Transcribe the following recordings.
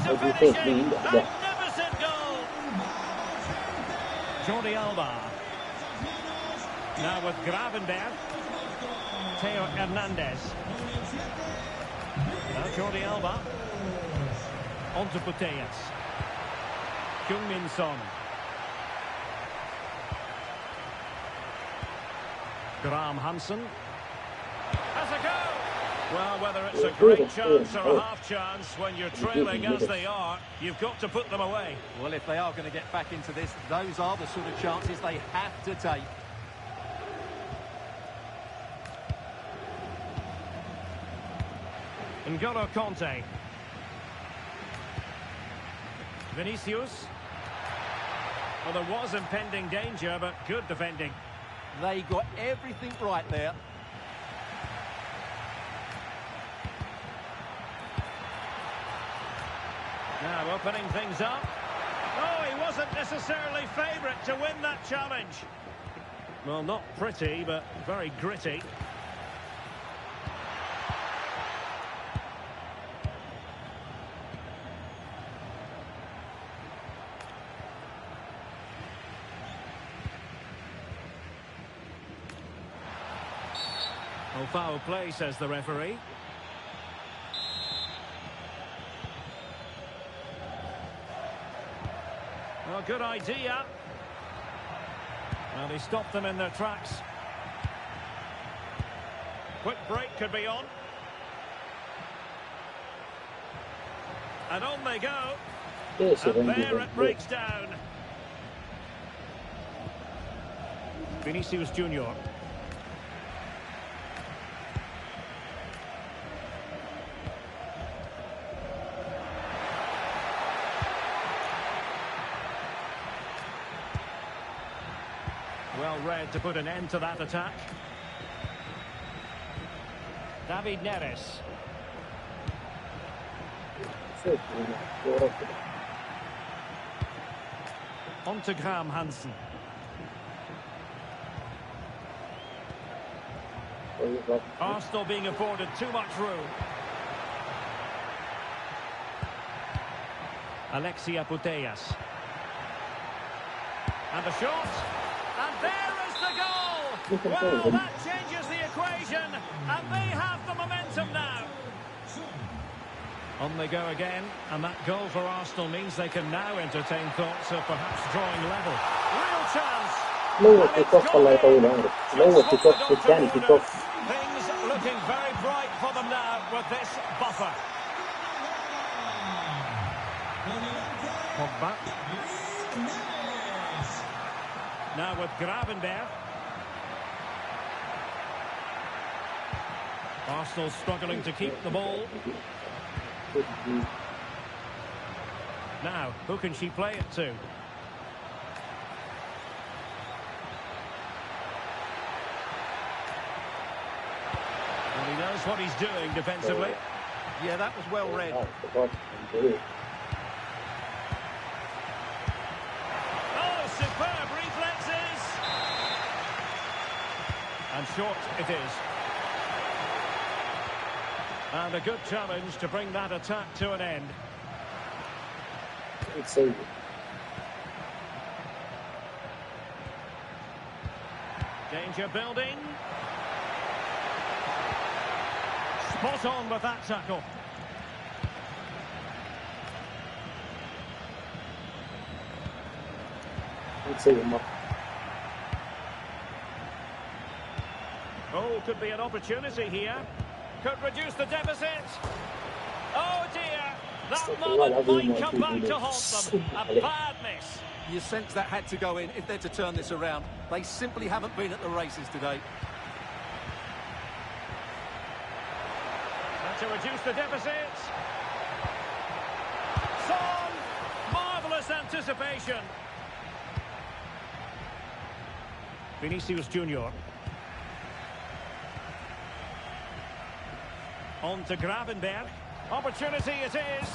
What do you think? Magnificent goal. Jordi Alba. Now with Gravenberg. Theo Hernandez. Now Jordi Alba. On to Putellas. Heung-min Son. Graham Hansen. Has a go. Well, whether it's a great chance or a half chance, when you're trailing as they are, you've got to put them away. Well, if they are going to get back into this, those are the sort of chances they have to take. N'Golo Kanté. Vinicius. Well, there was impending danger, but good defending. They got everything right there. Now opening things up. Oh, he wasn't necessarily favourite to win that challenge. Well, not pretty, but very gritty. Oh, foul play, says the referee. Well, good idea. Well, he stopped them in their tracks. Quick break could be on. And on they go. And there it breaks down. Vinicius Junior. Well read to put an end to that attack. David Neres. On to Graham Hansen. Arsenal being afforded too much room. Alexia Putellas. And the shot. And there is the goal! Well, that changes the equation, and they have the momentum now. On they go again, and that goal for Arsenal means they can now entertain thoughts of perhaps drawing level. Real chance! Things looking very bright for them now with this buffer. Pogba. Now with Gravenberg. Arsenal struggling to keep the ball. Now, who can she play it to? Well, he knows what he's doing defensively. Yeah, that was well read. Oh, superb reflexes! And short it is. And a good challenge to bring that attack to an end. Danger building. Spot on with that tackle. Oh, could be an opportunity here. Could reduce the deficit. Oh dear, that moment might come back to haunt them. A bad miss. You sense that had to go in if they're to turn this around. They simply haven't been at the races today. And to reduce the deficit. Son, marvellous anticipation. Vinicius Junior. On to Gravenberg. Opportunity it is.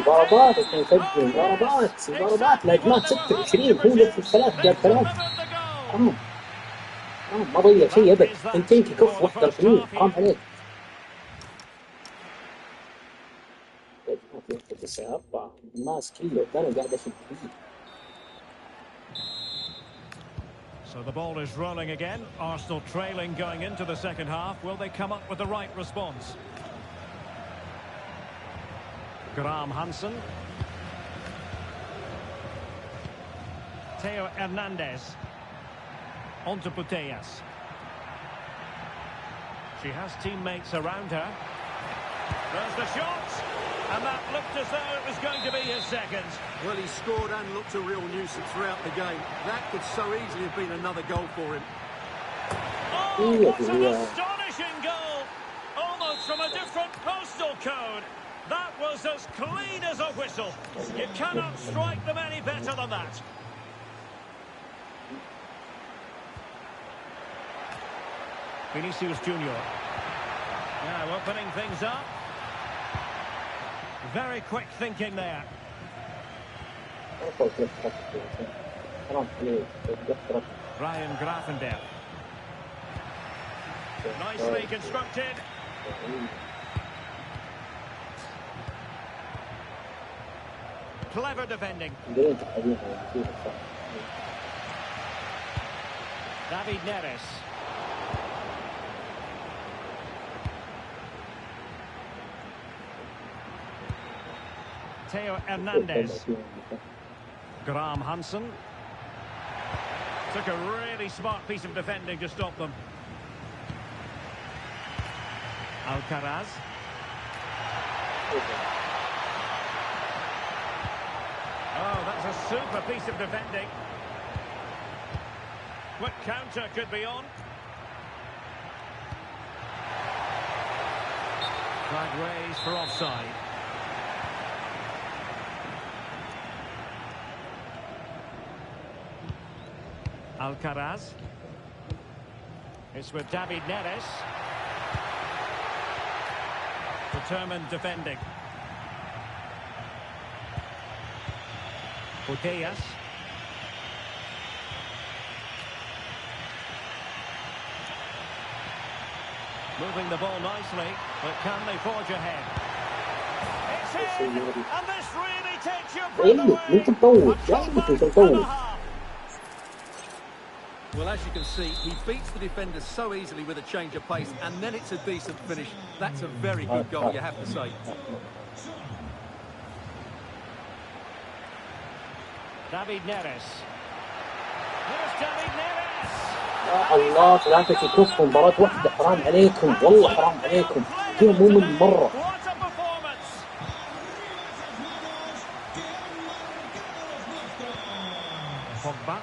ضربات نسجل ضربات لجماعة 26 هو اللي في الثلاث جاب ثلاث ما ضيع شيء ابد انت كف 81 حرام عليك 9-4 الناس كله كانوا قاعد اشوف فيه. So the ball is rolling again. Arsenal trailing going into the second half. Will they come up with the right response? Graham Hansen. Theo Hernandez. On to Putellas. She has teammates around her. There's the shot. And that looked as though it was going to be his second. Well, he scored and looked a real nuisance throughout the game. That could so easily have been another goal for him. Oh, what an astonishing goal! Almost from a different postal code. That was as clean as a whistle. You cannot strike them any better than that. Vinicius Junior. Now opening things up. Very quick thinking there. Ryan Grafendel. Nicely constructed. Clever defending. David Neres. Theo Hernandez. Graham Hansen. Took a really smart piece of defending to stop them. Alcaraz. Oh, that's a super piece of defending. Quick counter could be on. Flag raised for offside. Alcaraz. It's with David Neres. Determined defending. Putellas. Moving the ball nicely, but can they forge ahead? It's in, and this really takes your breath away. Well, as you can see, he beats the defender so easily with a change of pace, and then it's a decent finish. That's a very good goal, you have to say. David Neres. Here's David Neres. يا الله ثلاثة يكفوا مباراة واحدة. حرام عليكم والله حرام عليكم. كذا مو من مرة. Pogba.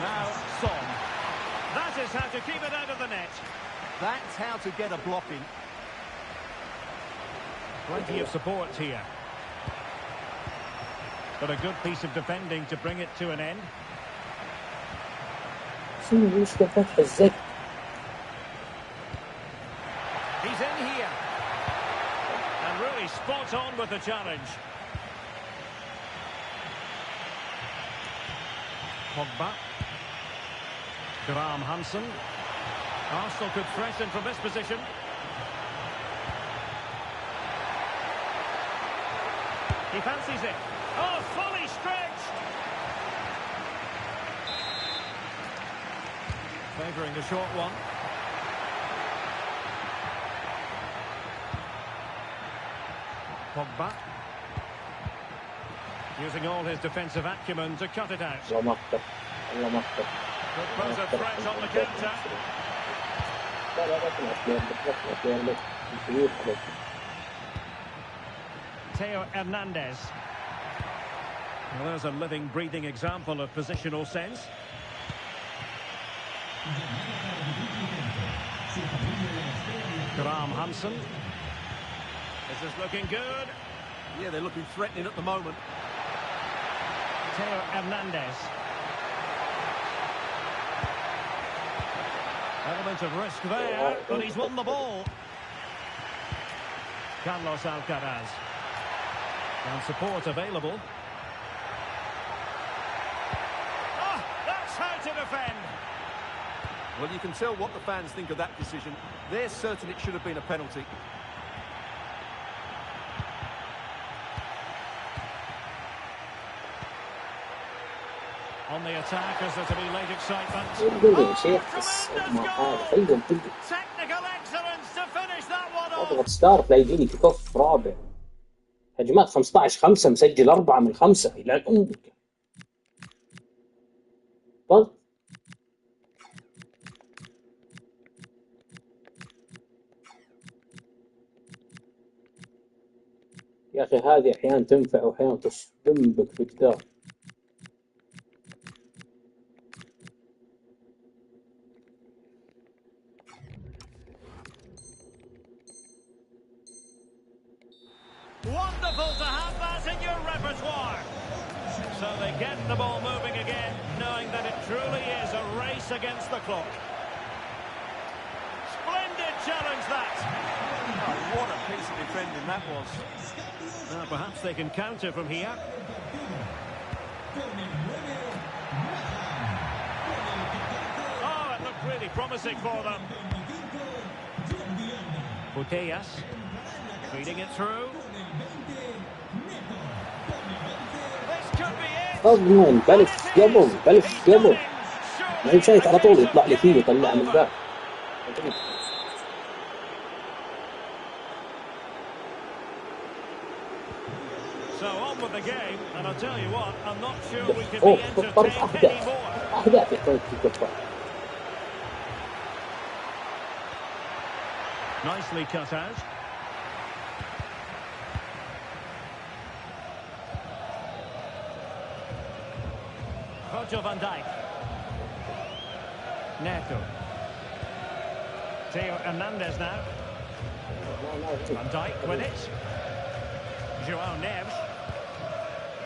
Now Son. That is how to keep it out of the net. That's how to get a block in. Plenty of support here. But a good piece of defending to bring it to an end. شنو المشكلة فتح الزق؟ He's in here. And really spot on with the challenge. Pogba. Graham Hansen. Arsenal could threaten from this position. He fancies it. Oh, fully stretched. Favouring the short one. Pogba. Using all his defensive acumen to cut it out. Could pose a threat on the counter. Theo Hernandez. Well, there's a living, breathing example of positional sense. Graham Hansen. This is looking good. Yeah, they're looking threatening at the moment. Theo Hernandez. Element of risk there, but he's won the ball. Carlos Alcaraz. And support available. Oh, that's how to defend. Well, you can tell what the fans think of that decision. They're certain it should have been a penalty. On the attack as there to be late excitement. يقول لي يا شيخ بس اضمر هذا خليهم تلقى Technical excellence to finish that one اضغط off. ستارت لا يجيني كيك اوف رابع. هجمات 15-5 مسجل 4 من 5 الى امك. ضغط يا اخي هذه احيانا تنفع واحيانا تصدم بك في جدار. Wonderful to have that in your repertoire. So they get the ball moving again, knowing that it truly is a race against the clock. Splendid challenge that. Oh, what a piece of defending that was. Perhaps they can counter from here. Oh, it looked really promising for them. Putellas feeding it through. This could be it. اضمن بلف قبل ما هي شايف على طول يطلع لي فيه يطلع من الباب. So on with the game, and I'll tell you what, I'm not sure we can be entertained anymore. اهداف يا اخوي في كفار. Nicely cut out. Virgil van Dijk. Neto. Theo Hernandez now. Van Dijk with it. Joao Neves.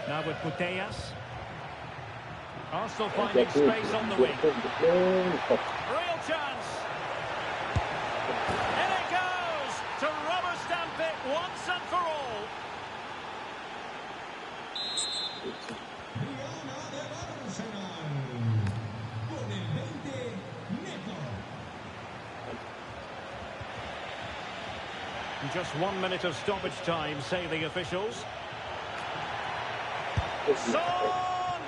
Now with Putellas. Arsenal finding space on the wing. Real chance. In it goes to rubber stamp it once and for all. Just 1 minute of stoppage time, say the officials. Son!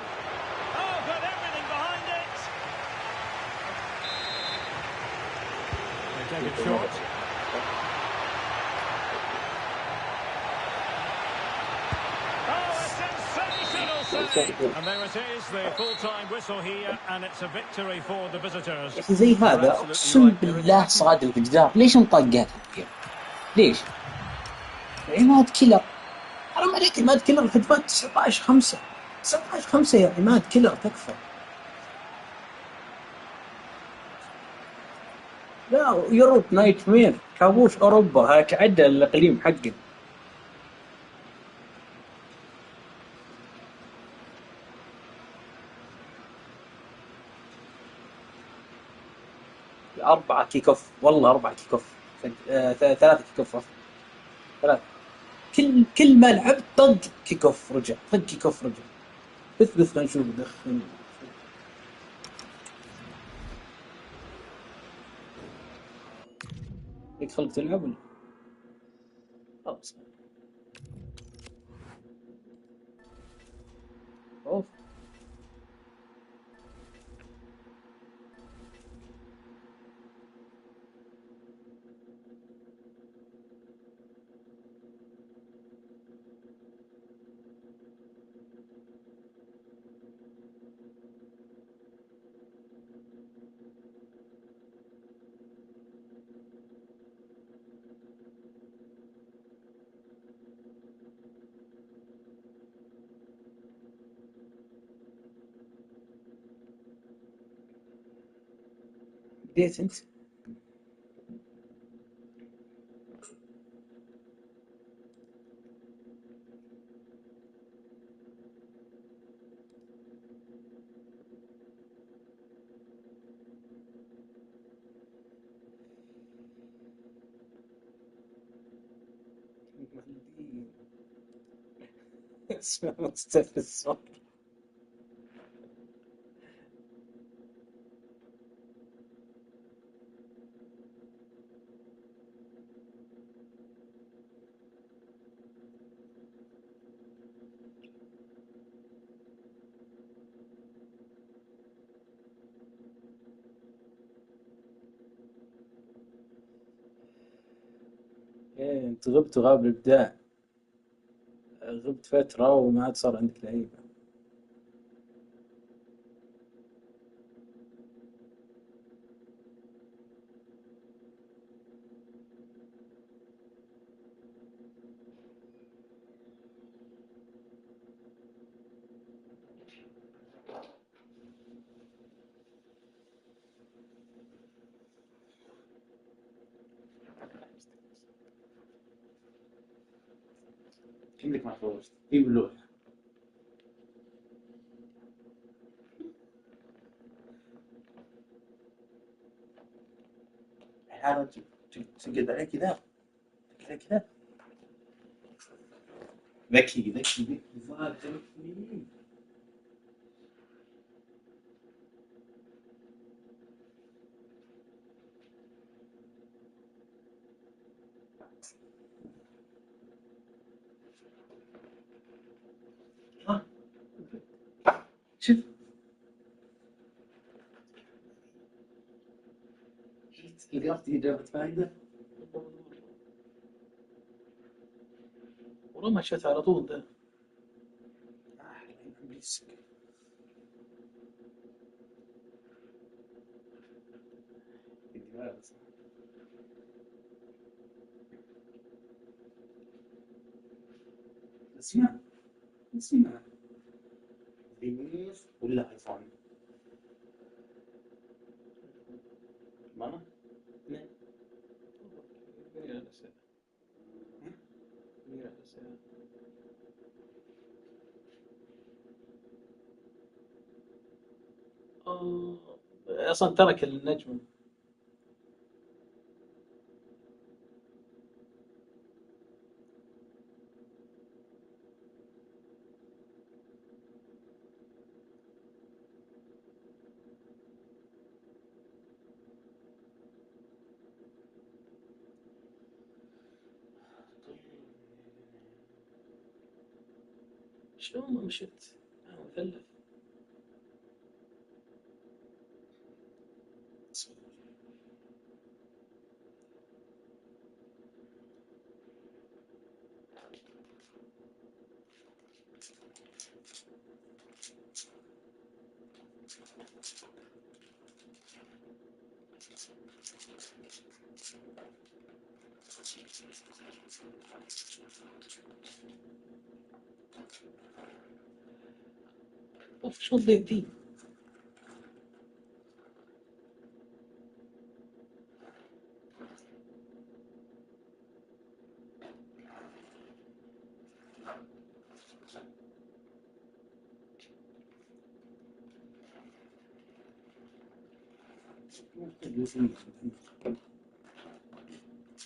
Oh, but everything behind it. They take it short. Oh, a sensational save! And there it is, the full-time whistle here, and it's a victory for the visitors. يا اخي زي هذا اقسم بالله صادم في جدار. ليش مطقات كثير؟ ليش؟ عماد كيلر. حرام عليك عماد كيلر الهجمات 19-5 19-5 يا عماد كيلر تكفى. لا يوروب نايت مير كابوس اوروبا هاك عدى الاقليم حقه. 4 كيك اوف والله 4 كيك اوف 3 كيك اوف 3 كل ما لعبت طق كيك اوف رجع طق كيك اوف رجع. بث خلينا نشوف دخل ليك خلق تلعب ولا خلاص اوف. بديت انت اسمع مستفز. انت غبت وغاب الابداع. غبت فترة وما عاد صار عندك لعيبة. كأنك ما خلصت جيب اللوحة. حاول تقعد عليه كذا كذا. ذكي صار ذكي. ها شوف لقيت إجابة فائدة. والله ما شفت على طول ده. اسمع فينيس ولا ايفون؟ mana ne اصلا ترك النجم. شلون ما مشيت؟ انا مثلث. اوف شو ضيف دي.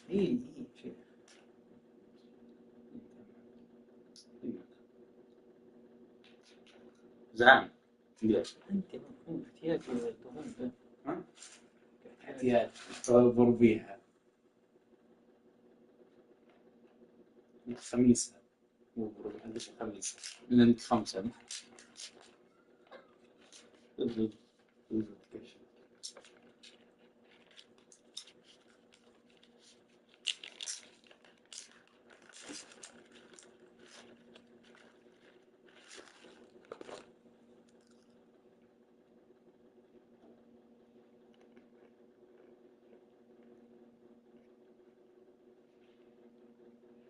ايه شيء زعم انت مفهوم احتياج دهون ده. ها احتياج ضربيها خميسة مو عندك خميسة لأن أنت خمسة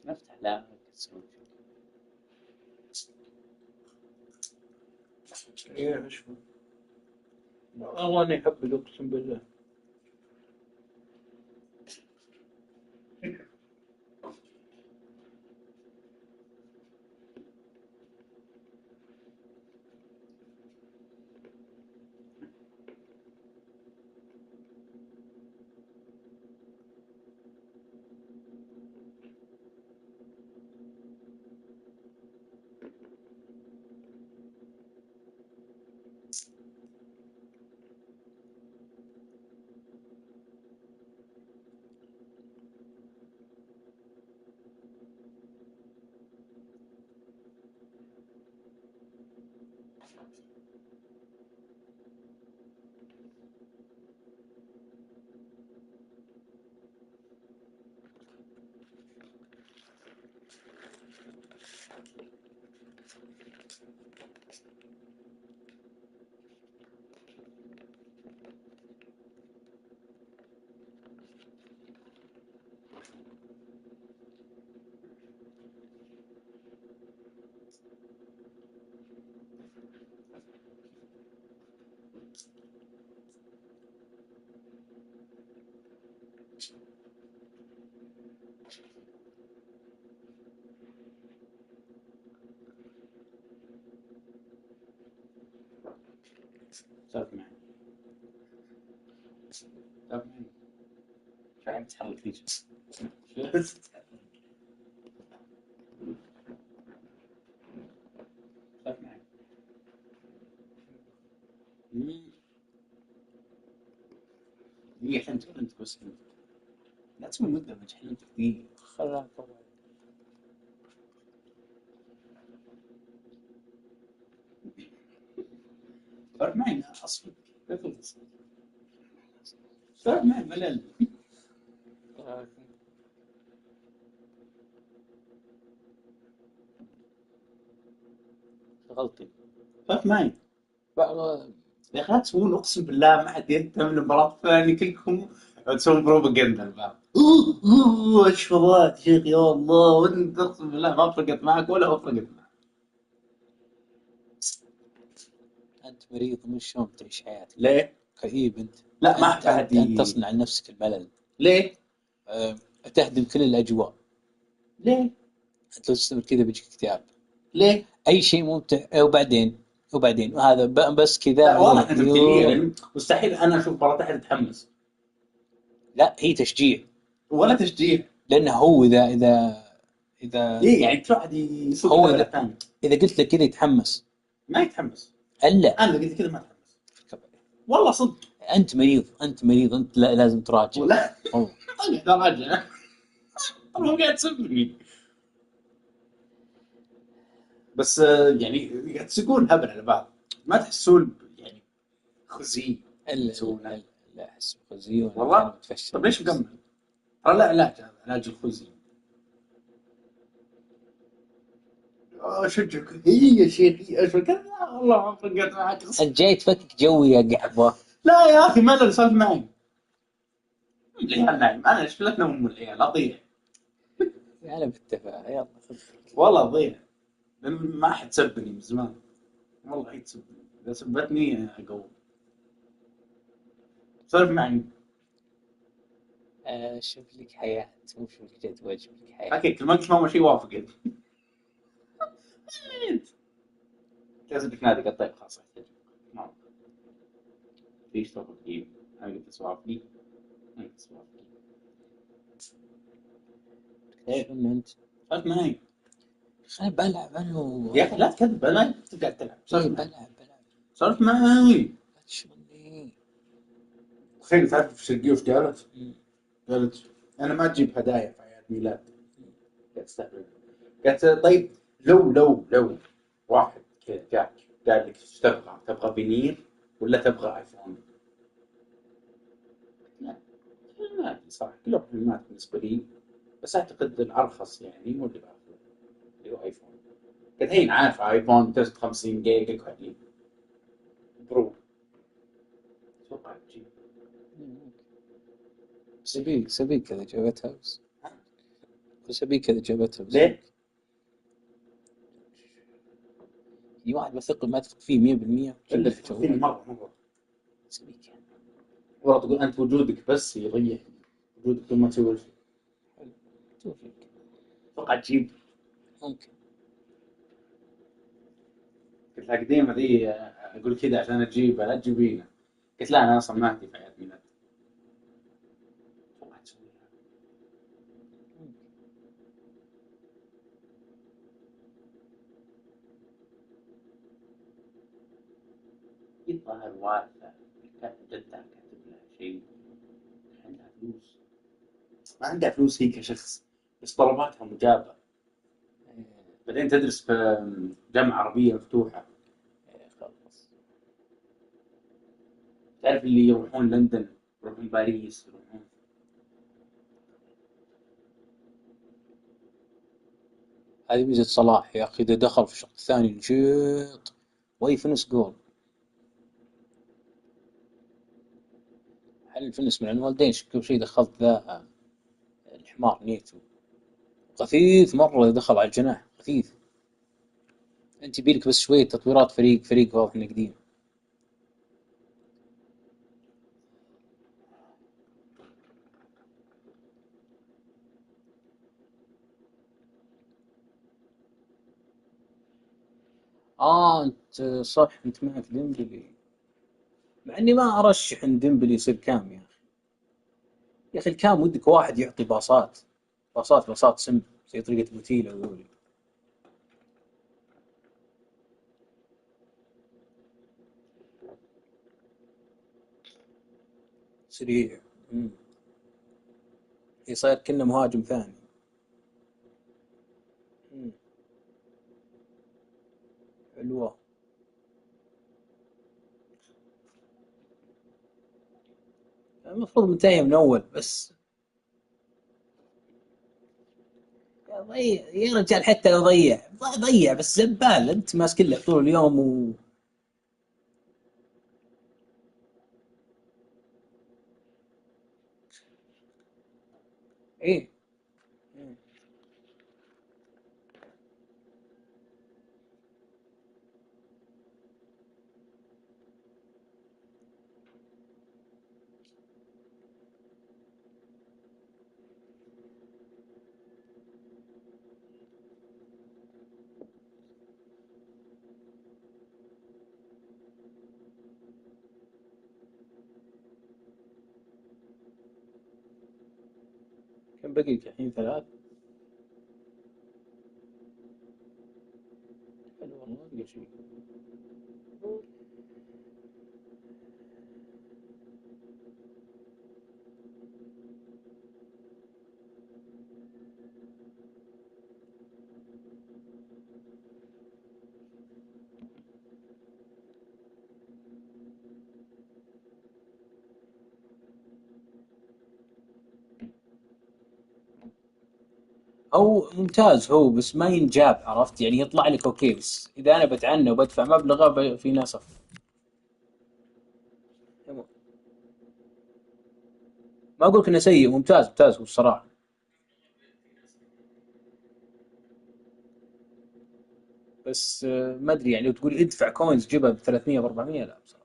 نفتح لا ايه شو والله اني احب اقسم بالله. خليك تيجي. خاف معي. دقيقة أنت بس لا تسوي مدة مجحين أنت دقيقة. خلاها طبعا. فرق معي أنا أصلا فرق معي ملل. غلطي. فرق معي بقى يا أخي لا تسوون أقسم بالله ما حد يهتم المباراة الثانية كلكم تسوون بروباغندا البعض. اشفاضات شيخ يا الله وانت اقسم بالله ما فرقت معك ولا هو فرقت معك. أنت مريض مش شلون تعيش حياتك. ليه؟ كئيب أنت. لا ما أحب أحد أنت تصنع لنفسك الملل. ليه؟ تهدم كل الأجواء. ليه؟ أنت لو تستمر كذا بيجيك اكتئاب. ليه؟ أي شيء ممتع وبعدين وهذا بس كذا. لا واضح إن تمثيلية لأن مستحيل أنا أشوف مباراة أحد أتحمس. لا هي تشجيع. ولا تشجيع. لأنه هو إذا إيه يعني تروح واحد يسوق هو هذا إذا الثاني إذا قلت له كذا يتحمس. ما يتحمس. ألا أنا إذا قلت كذا ما أتحمس. والله صدق. أنت مريض أنت لازم تراجع. ولا والله. أقدر أراجع. أنا قاعد تسبني. بس يعني قاعد تسوقون هبل على بعض ما تحسون يعني خزي يسوونه. لا أحس بخزي وأنا والله؟ متفشل. طب ليش مكمل؟ ترى لا علاج هذا علاج الخزي. أشجعك هي يا شيخي أشجعك الله ما فرقت معك. أنت جاي تفكك جوي يا قحبة. لا يا أخي ما أنا اللي صار نايم. العيال نايم أنا إيش فلتنا من العيال أضيع. أنا بالتفاهة يلا خذ. والله أضيع لأن ما أحد سبني من زمان. والله عيد سبني إذا سبتني أقوم. سولف معي. شوف لك حياة مو شوف لك جد واجب لك حياة. أوكي كل ما قلت ماما شيء وافقت. لازم لك نادي قطيب خاص يحتاج. ما ليش توافق لي؟ أنا قلت سوافق لي. أنا قلت سوافق لي. شنو أنت؟ سولف معي. خل بلعب أنا يا أخي لا تكذب أنا أنت قاعد تلعب. سولف معي. بلعب. سولف معي. لا تشغلني. أخي تعرف في الشرقية وش قالت؟ قالت أنا ما أجيب هدايا في أعياد ميلاد. قالت استهبل. قالت طيب لو واحد كذا جاك قال لك ايش تبغى فينير ولا تبغى ايفون؟ لا ما ادري صراحه كلهم حلمات بالنسبه لي بس اعتقد الارخص يعني هو اللي باخذه اللي هو ايفون. قلت هين عارف ايفون 53 جيجا قاعدين برو اتوقع تجيب. سبيك كذا جابتها بس. وسبيك كذا جابتها بس. ليه؟ في واحد بثق ما تثق فيه 100%. الا فيني مره سبيك يعني. والله تقول انت وجودك بس يضيع وجودك ما تسوي شيء. توفيق. اتوقع تجيب. ممكن. قلت لها قديمة ذي أقول كذا عشان أجيبها لا تجيبينها. قلت لا أنا أصلا ما عندي في عيد ميلاد. أتوقع تسويها. الظاهر والدها كانت جدها كاتب لها شيء عندها فلوس. ما عندها فلوس هي كشخص بس طلباتها مجابة. بعدين تدرس في جامعة عربية مفتوحة. خلاص. تعرف اللي يروحون لندن يروحون باريس يروحون. هذه ميزة صلاح يا أخي إذا دخل في الشوط الثاني نشيط ويفنس جول. حل الفنس من الوالدين كل شيء دخلت ذا الحمار نيتو خفيف مرة دخل على الجناح خفيف. أنت بيلك بس شوية تطويرات فريق واضح إنه قديم. أنت صح أنت معك ديمبلي مع إني ما أرشح إن ديمبلي يصير كام يا أخي. يا اخي كان ودك واحد يعطي باصات، باصات سم زي طريقة بوتيلا وذولي. سريع. مم. يصير كأنه مهاجم ثاني. مم. حلوة. المفروض منتهي من أول بس. ضيع يا رجال، حتى لو ضيع بس زبال، أنت ماسك له طول اليوم إيه. مم. كم بقي الحين؟ 3. حلو والله، بقي شيء. هو ممتاز هو، بس ما ينجاب، عرفت يعني، يطلع لك اوكي، بس اذا انا بتعنى وبدفع مبلغ في ناس أرخص. ما اقول لك انه سيء، ممتاز هو الصراحه. بس ما ادري يعني، لو تقول ادفع كوينز جيبها ب 300 ب 400، لا بصراحه.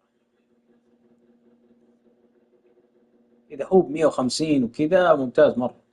اذا هو ب 150 وكذا ممتاز مره.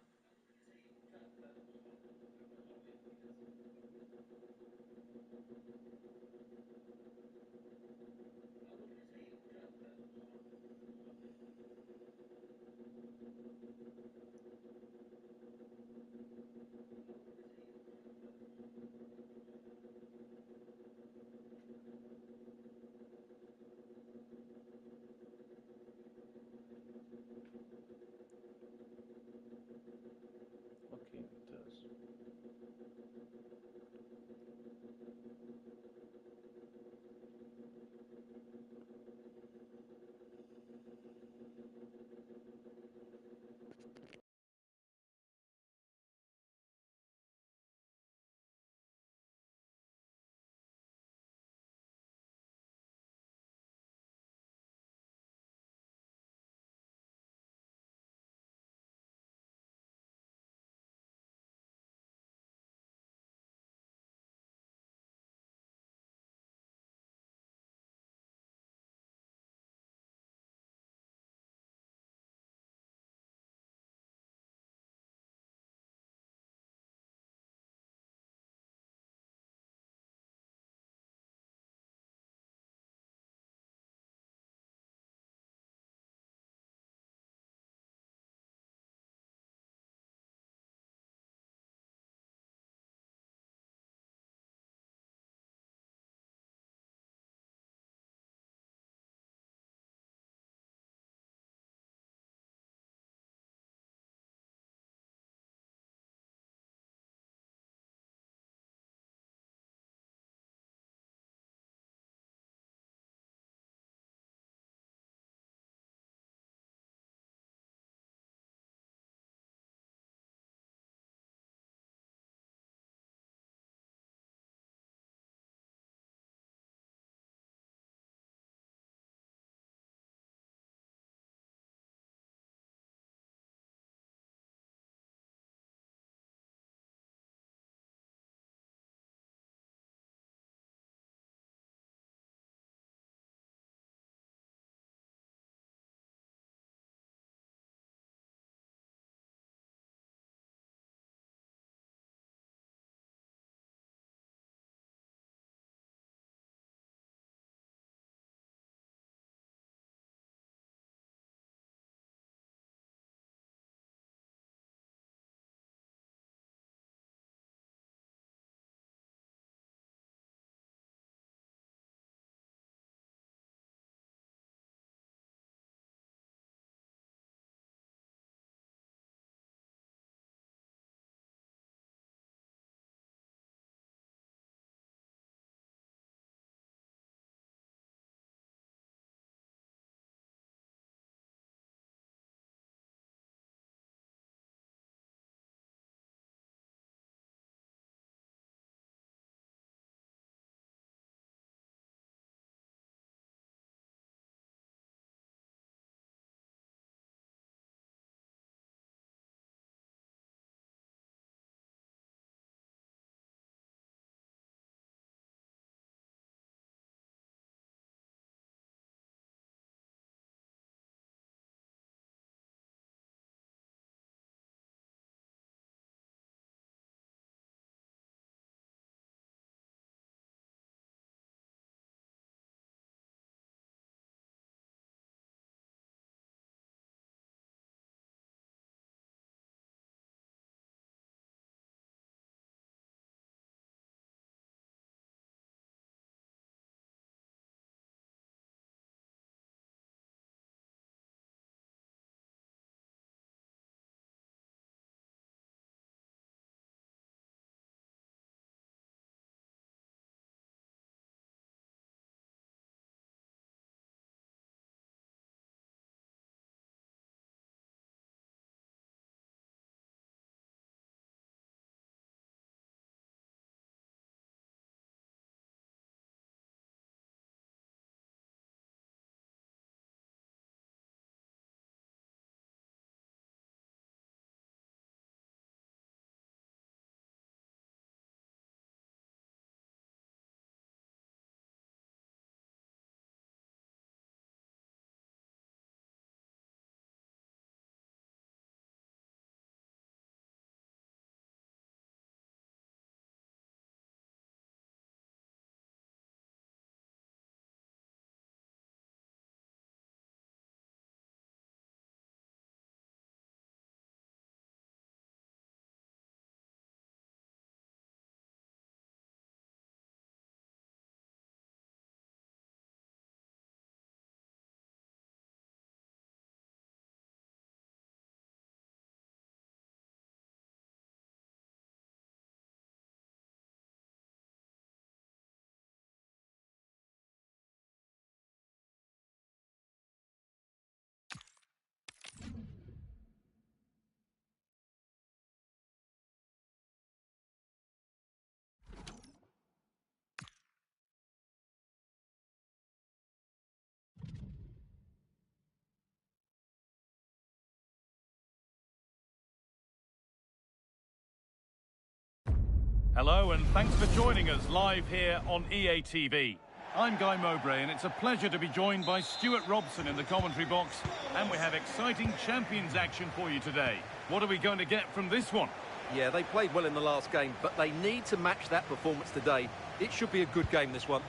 Hello and thanks for joining us live here on EA TV. I'm Guy Mowbray and it's a pleasure to be joined by Stuart Robson in the commentary box, and we have exciting Champions action for you today. What are we going to get from this one? Yeah, they played well in the last game, but they need to match that performance today. It should be a good game, this one.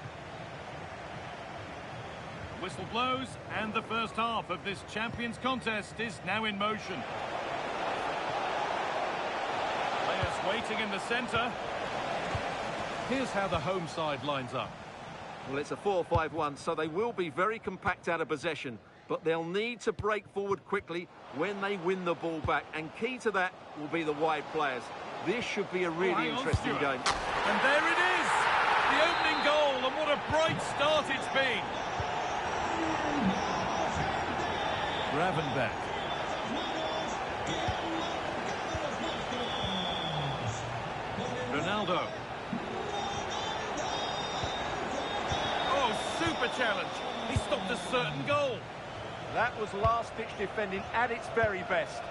Whistle blows and the first half of this Champions contest is now in motion. Players waiting in the centre. Here's how the home side lines up. Well, it's a 4-5-1, so they will be very compact out of possession, but they'll need to break forward quickly when they win the ball back, and key to that will be the wide players. This should be a really interesting game. And there it is! The opening goal, and what a bright start it's been! Gravenberch. Ronaldo. Super challenge. He stopped a certain goal. That was last-ditch defending at its very best.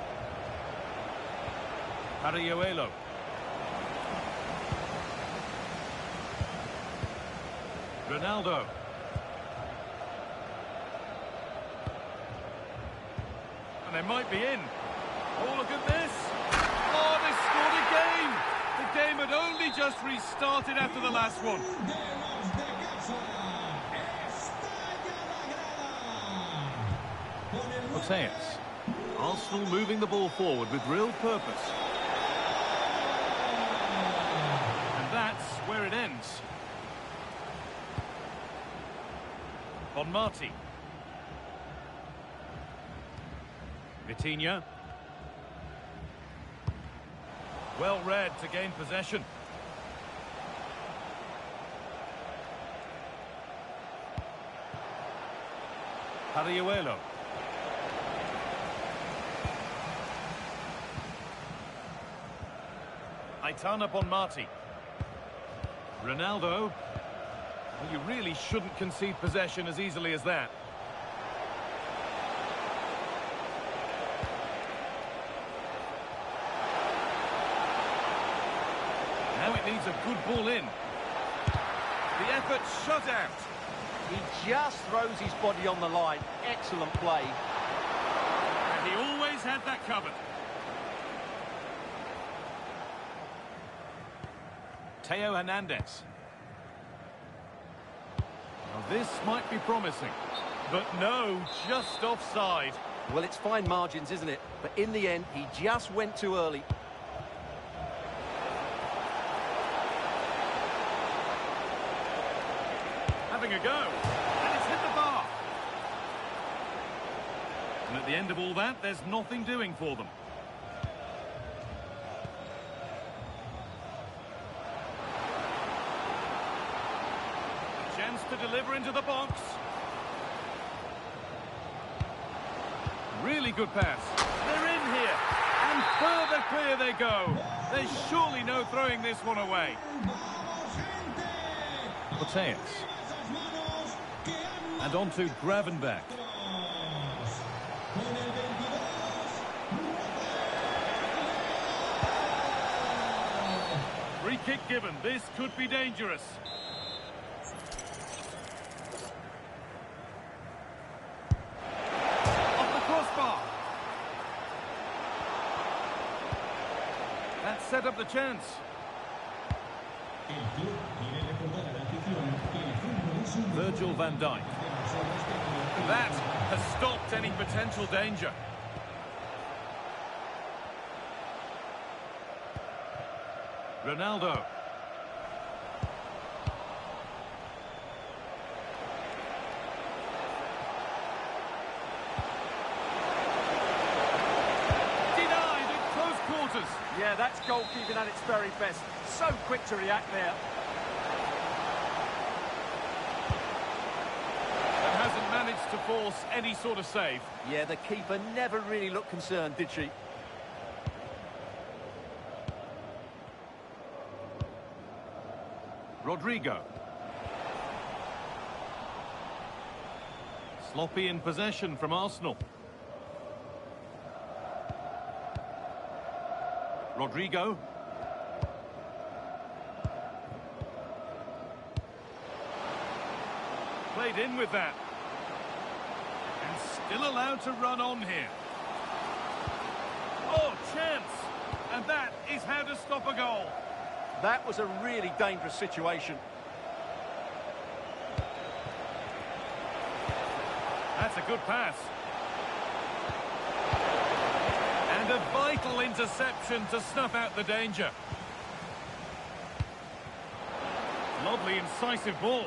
Ariuelo. Ronaldo. And they might be in. Oh, look at this. Oh, they scored again. The game had only just restarted after the last one. Mateus. Arsenal moving the ball forward with real purpose. And that's where it ends. Bonmati. Vitinha. Well read to gain possession. Ariuelo. Aitana Bonmati. Ronaldo. Well, you really shouldn't concede possession as easily as that. Now it needs a good ball in. The effort shut out. He just throws his body on the line. Excellent play. And he always had that covered. Theo Hernandez. Now this might be promising, but no, just offside. Well, it's fine margins, isn't it? But in the end, he just went too early. Having a go, and it's hit the bar. And at the end of all that, there's nothing doing for them. Chance to deliver into the box. Really good pass. They're in here. And further clear they go. There's surely no throwing this one away. Mateus. And on to Gravenberch. Free kick given. This could be dangerous. That set up the chance. Virgil van Dijk. That has stopped any potential danger. Ronaldo. Yeah, that's goalkeeping at its very best. So quick to react there. And hasn't managed to force any sort of save. Yeah, the keeper never really looked concerned, did she? Rodrigo. Sloppy in possession from Arsenal. Rodrigo. stayed in with that. And still allowed to run on here. Oh, chance! And that is how to stop a goal. That was a really dangerous situation. That's a good pass. And a vital interception to snuff out the danger. Lovely, incisive ball.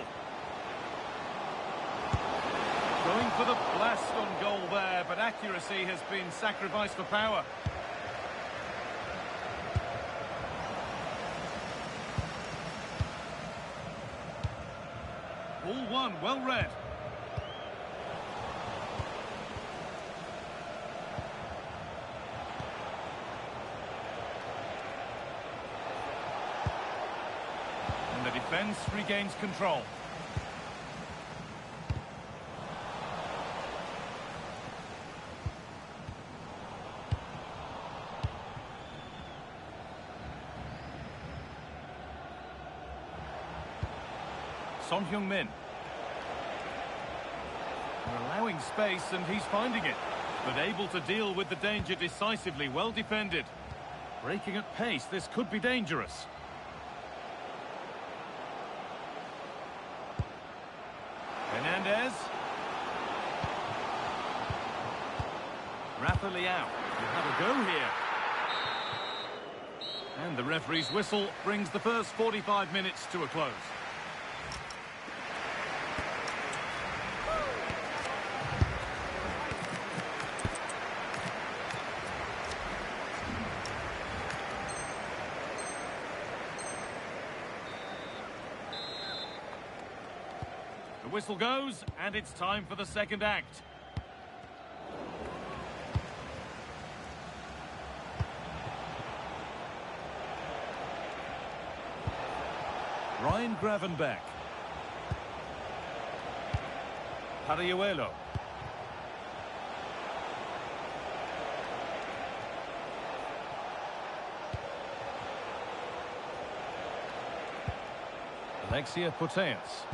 Going for the blast on goal there, but accuracy has been sacrificed for power. Ball one, well read. And the defence regains control. Son Heung-min. They're allowing space and he's finding it, but able to deal with the danger decisively, well defended. Breaking at pace, this could be dangerous. Hernandez. Rafa Leao will have a go here. And the referee's whistle brings the first 45 minutes to a close. The whistle goes, and it's time for the second act. Ryan Gravenberch. Pariuelo. Alexia Putellas.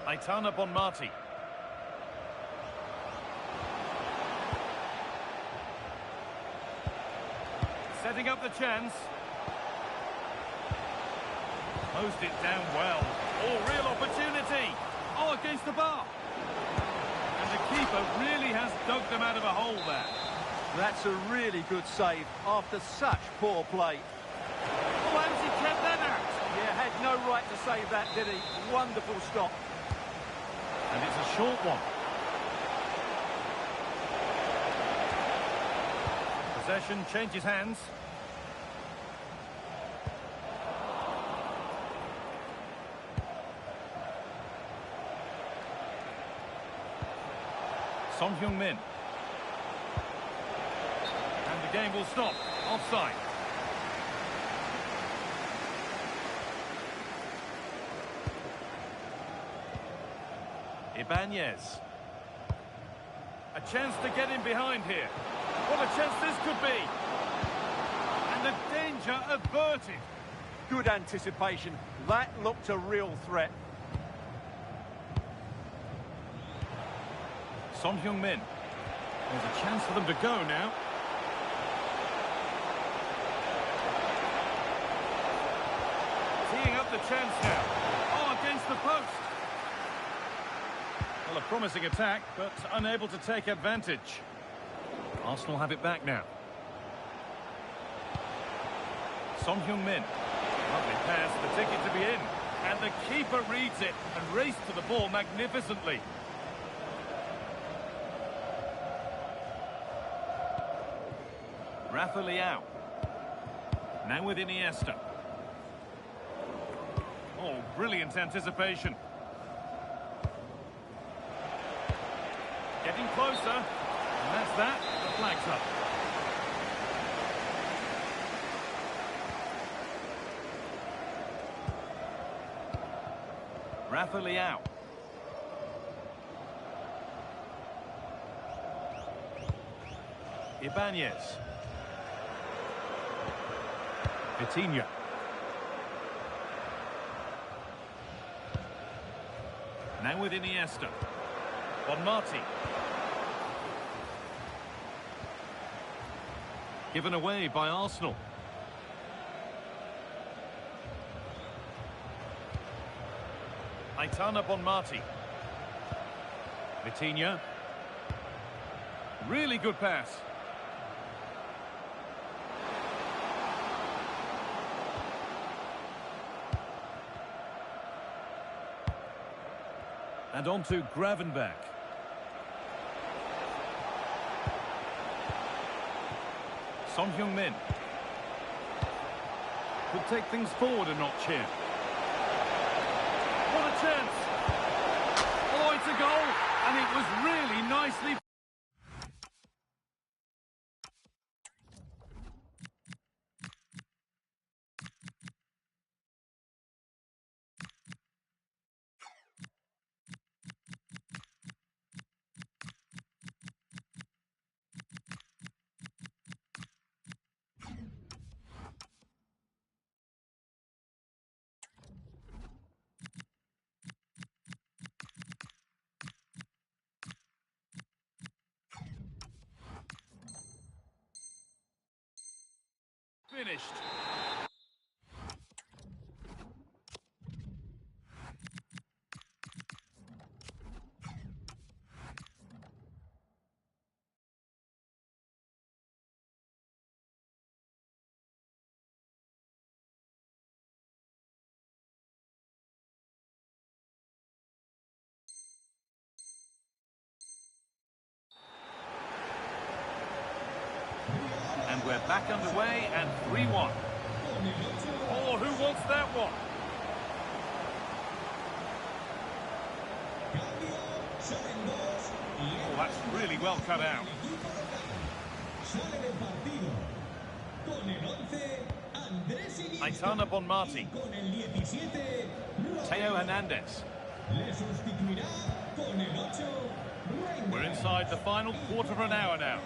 Aitana Bonmati. Setting up the chance. Closed it down well. Oh, real opportunity. Oh, against the bar. And the keeper really has dug them out of a hole there. That's a really good save after such poor play. Oh, how's he kept that out? Yeah, had no right to save that, did he? Wonderful stop. And it's a short one. Possession changes hands. Son Heung-min. And the game will stop. Offside. Ibanez. A chance to get in behind here. What a chance this could be. And the danger averted. Good anticipation. That looked a real threat. Son Heung-min. There's a chance for them to go now. Teeing up the chance now. Oh, against the post. Well, a promising attack, but unable to take advantage. Arsenal have it back now. Son Heung-min. Lovely pass, the ticket to be in. And the keeper reads it and raced to the ball magnificently. Rafa Leao. Now with Iniesta. Oh, brilliant anticipation. Getting closer. And that's that. The flag's up. Rafa Leao. Ibanez. Vitinha. Now with Iniesta. Bonmati. Given away by Arsenal. Aitana Bonmati. Vitinha. Really good pass. And on to Gravenberch. Son Heung-min. Could take things forward a notch here. What a chance! Oh, it's a goal! And it was really nicely... finished. And we're back underway and 3-1. Oh, who wants that one? Oh, that's really well cut out. Aitana Bonmati. Theo Hernandez. We're inside the final quarter of an hour now.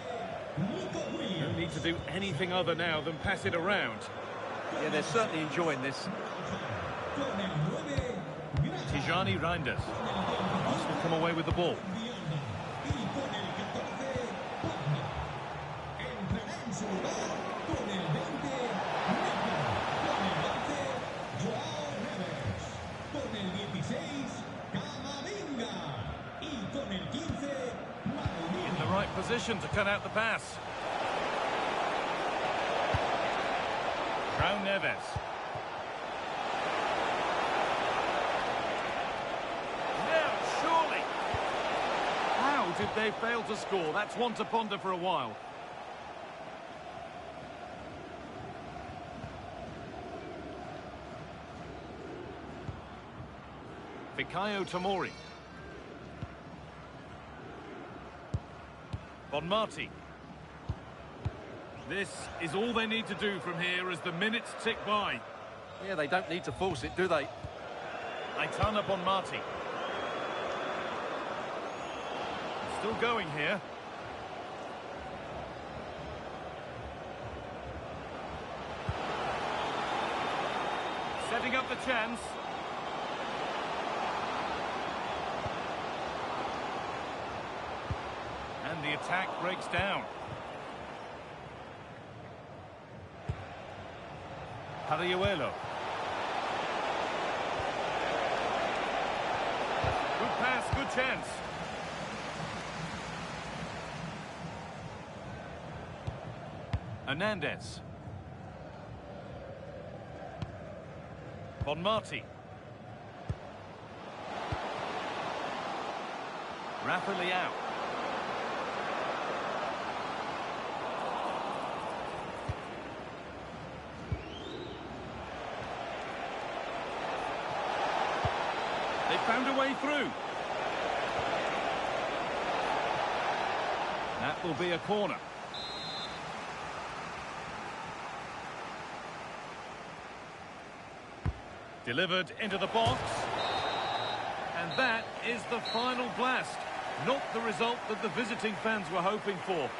Don't need to do anything other now than pass it around. Yeah, they're certainly enjoying this. Tijani Reinders. Arsenal come away with the ball. In the right position to cut out the pass. João Neves. Now, surely. How did they fail to score? That's one to ponder for a while. Fikayo Tomori. Bonmati. This is all they need to do from here as the minutes tick by. Yeah, they don't need to force it, do they? Aitana Bonmati. Still going here. Setting up the chance. And the attack breaks down. Hariuelo. Good pass, good chance. Hernandez. Bonmati. Rafa Leao. They found a way through. That will be a corner. Delivered into the box. And that is the final blast. Not the result that the visiting fans were hoping for.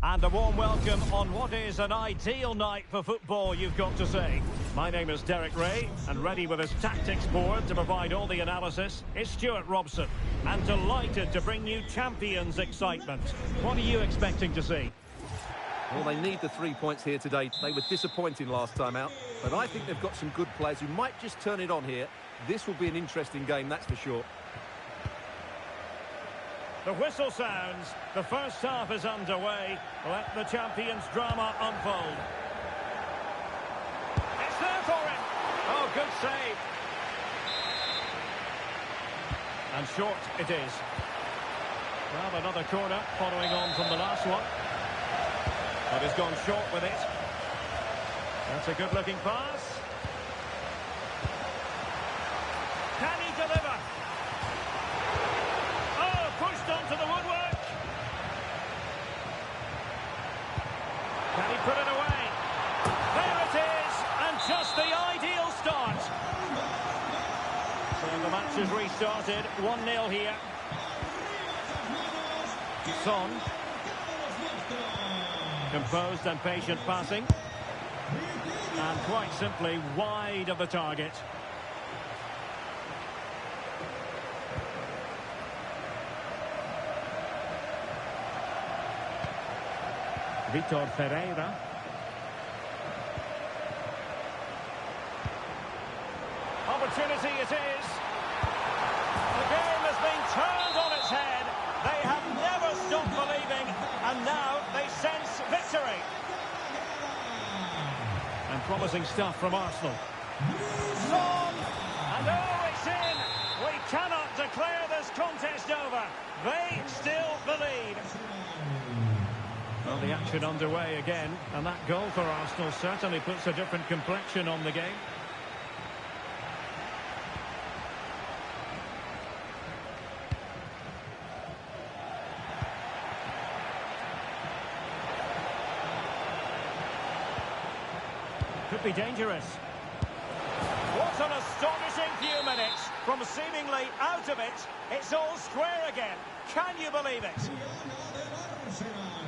And a warm welcome on what is an ideal night for football, you've got to say. My name is Derek Ray, and ready with his tactics board to provide all the analysis is Stuart Robson. And delighted to bring you Champions excitement. What are you expecting to see? Well, they need the 3 points here today. They were disappointing last time out, but I think they've got some good players who might just turn it on here. This will be an interesting game, that's for sure. The whistle sounds. The first half is underway. Let the Champions drama unfold. It's there for him. Oh, good save. And short it is. Well, another corner following on from the last one. But he's gone short with it. That's a good-looking pass. Can he deliver? Pushed onto the woodwork. Can he put it away? There it is, and just the ideal start. So the match is restarted, 1-0 here. Son. Composed and patient passing. And quite simply wide of the target. Vitor Ferreira. Opportunity it is. The game has been turned on its head. They have never stopped believing, and now they sense victory. And promising stuff from Arsenal. Son! And oh, it's in! We cannot declare this contest over. They still believe. Well, the action underway again, and that goal for Arsenal certainly puts a different complexion on the game. Could be dangerous. What an astonishing few minutes. From seemingly out of it, it's all square again. Can you believe it?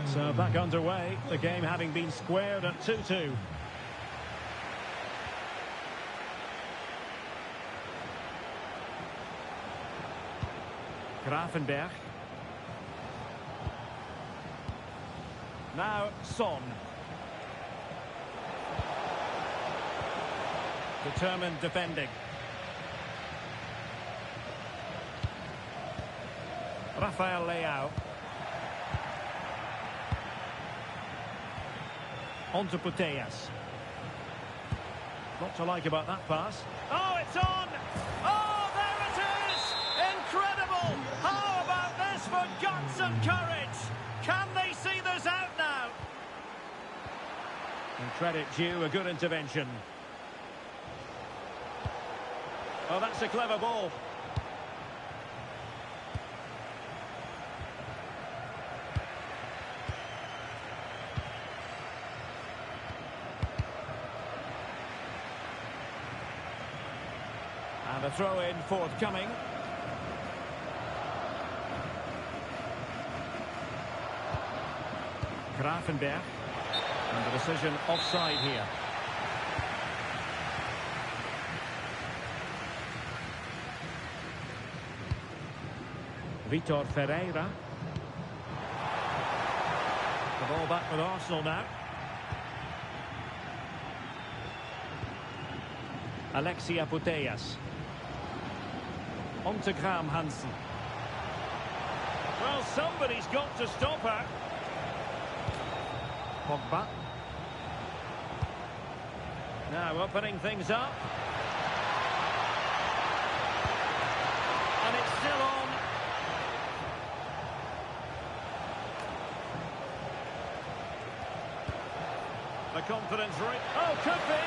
So back underway, the game having been squared at 2-2. Gravenberch. Now Son. Determined defending. Rafael Leao. On to Putellas. Lot to like about that pass. Oh, it's on! Oh, there it is! Incredible! How about this for guts and courage? Can they see this out now? And credit due, a good intervention. Oh, that's a clever ball. And a throw-in forthcoming. Gravenberch. And the decision offside here. Vitor Ferreira. The ball back with Arsenal now. Alexia Putellas. On to Graham Hansen. Well, somebody's got to stop her. Pogba. Now opening things up. And it's still on. The confidence oh, could be.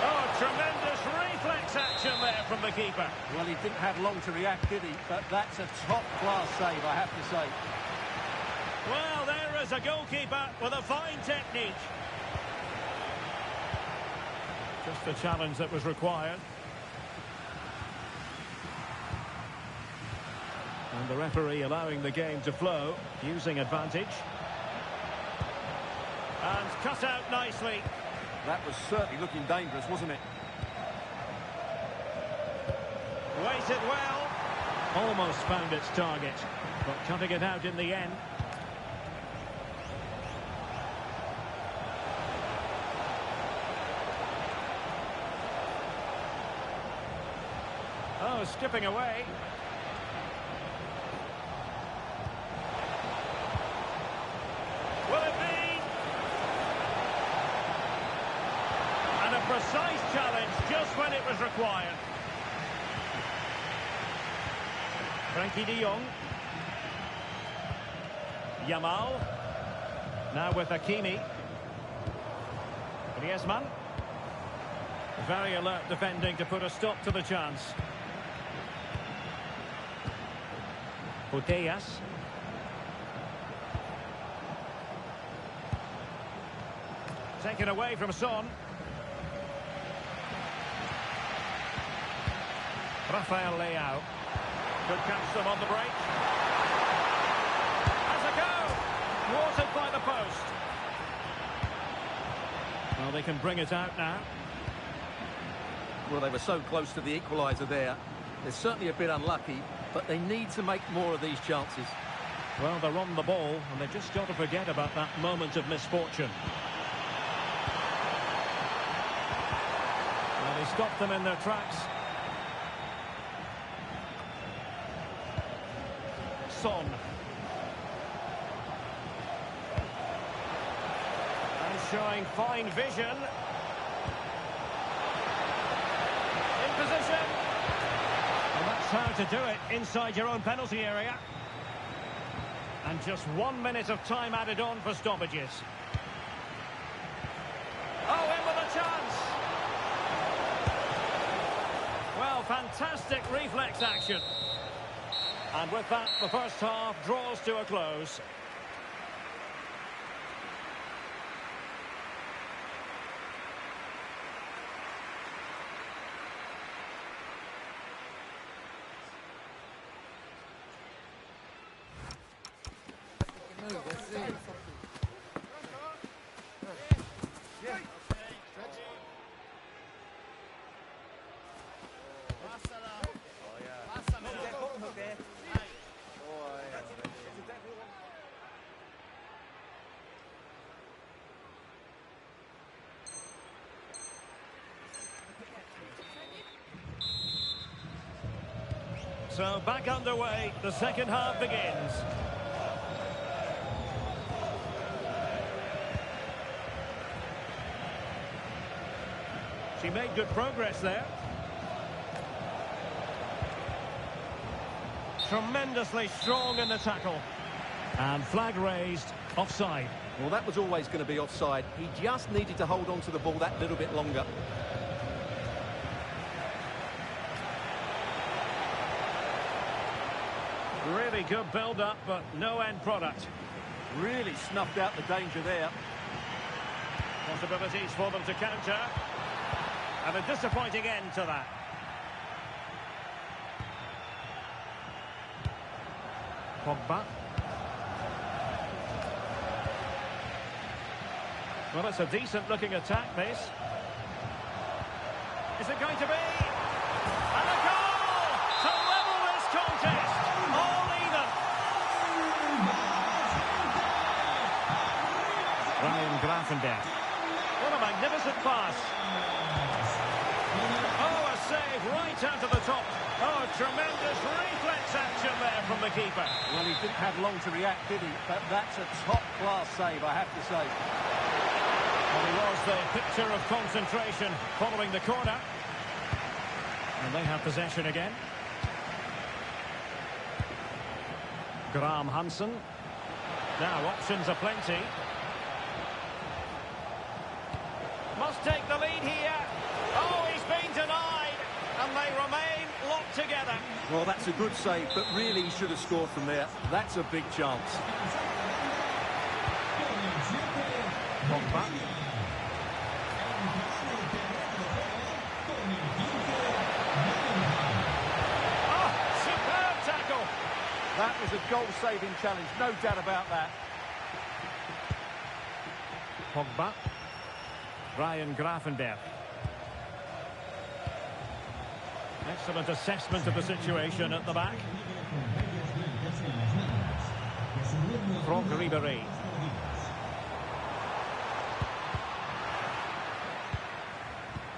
Oh, tremendous reflex action there from the keeper. Well, he didn't have long to react, did he? But that's a top-class save, I have to say. Well, there is a goalkeeper with a fine technique. Just the challenge that was required. And the referee allowing the game to flow, using advantage. And cut out nicely. That was certainly looking dangerous, wasn't it? Waited well. Almost found its target, but cutting it out in the end. Oh, skipping away. Will it be? And a precise challenge just when it was required. Frankie de Jong. Yamal. Now with Hakimi. Griezmann. Very alert defending to put a stop to the chance. Putellas. Taken away from Son. Rafael Leao. Could catch them on the break. Has a go! Thwarted by the post. Well, they can bring it out now. Well, they were so close to the equaliser there. They're certainly a bit unlucky, but they need to make more of these chances. Well, they're on the ball, and they've just got to forget about that moment of misfortune. Well, they stopped them in their tracks. Son. And showing fine vision. In position. And that's how to do it inside your own penalty area. And just 1 minute of time added on for stoppages. Oh, in with a chance. Well, fantastic reflex action. And with that, the first half draws to a close. So back underway, the second half begins. She made good progress there. Tremendously strong in the tackle. And flag raised, offside. Well, that was always going to be offside. He just needed to hold on to the ball that little bit longer. Really good build-up, but no end product. Really snuffed out the danger there. Possibilities for them to counter. And a disappointing end to that. Pogba. Well, it's a decent-looking attack, this. Is it going to be? And a goal to level this contest. All even. Ryan Gravenberch. What a magnificent pass. Oh, a save right out of the top. Oh, tremendous reflex action there from the keeper. Well, he didn't have long to react, did he? But that's a top-class save, I have to say. Well, he was the picture of concentration following the corner. And they have possession again. Graham Hansen. Now options are plenty. Must take the lead here. Oh, he's been denied. And they remain locked together. Well, that's a good save, but really he should have scored from there. That's a big chance. Pogba. Oh, superb tackle. That was a goal-saving challenge, no doubt about that. Pogba. Ryan Gravenberch. Excellent assessment of the situation at the back. Franck Ribéry.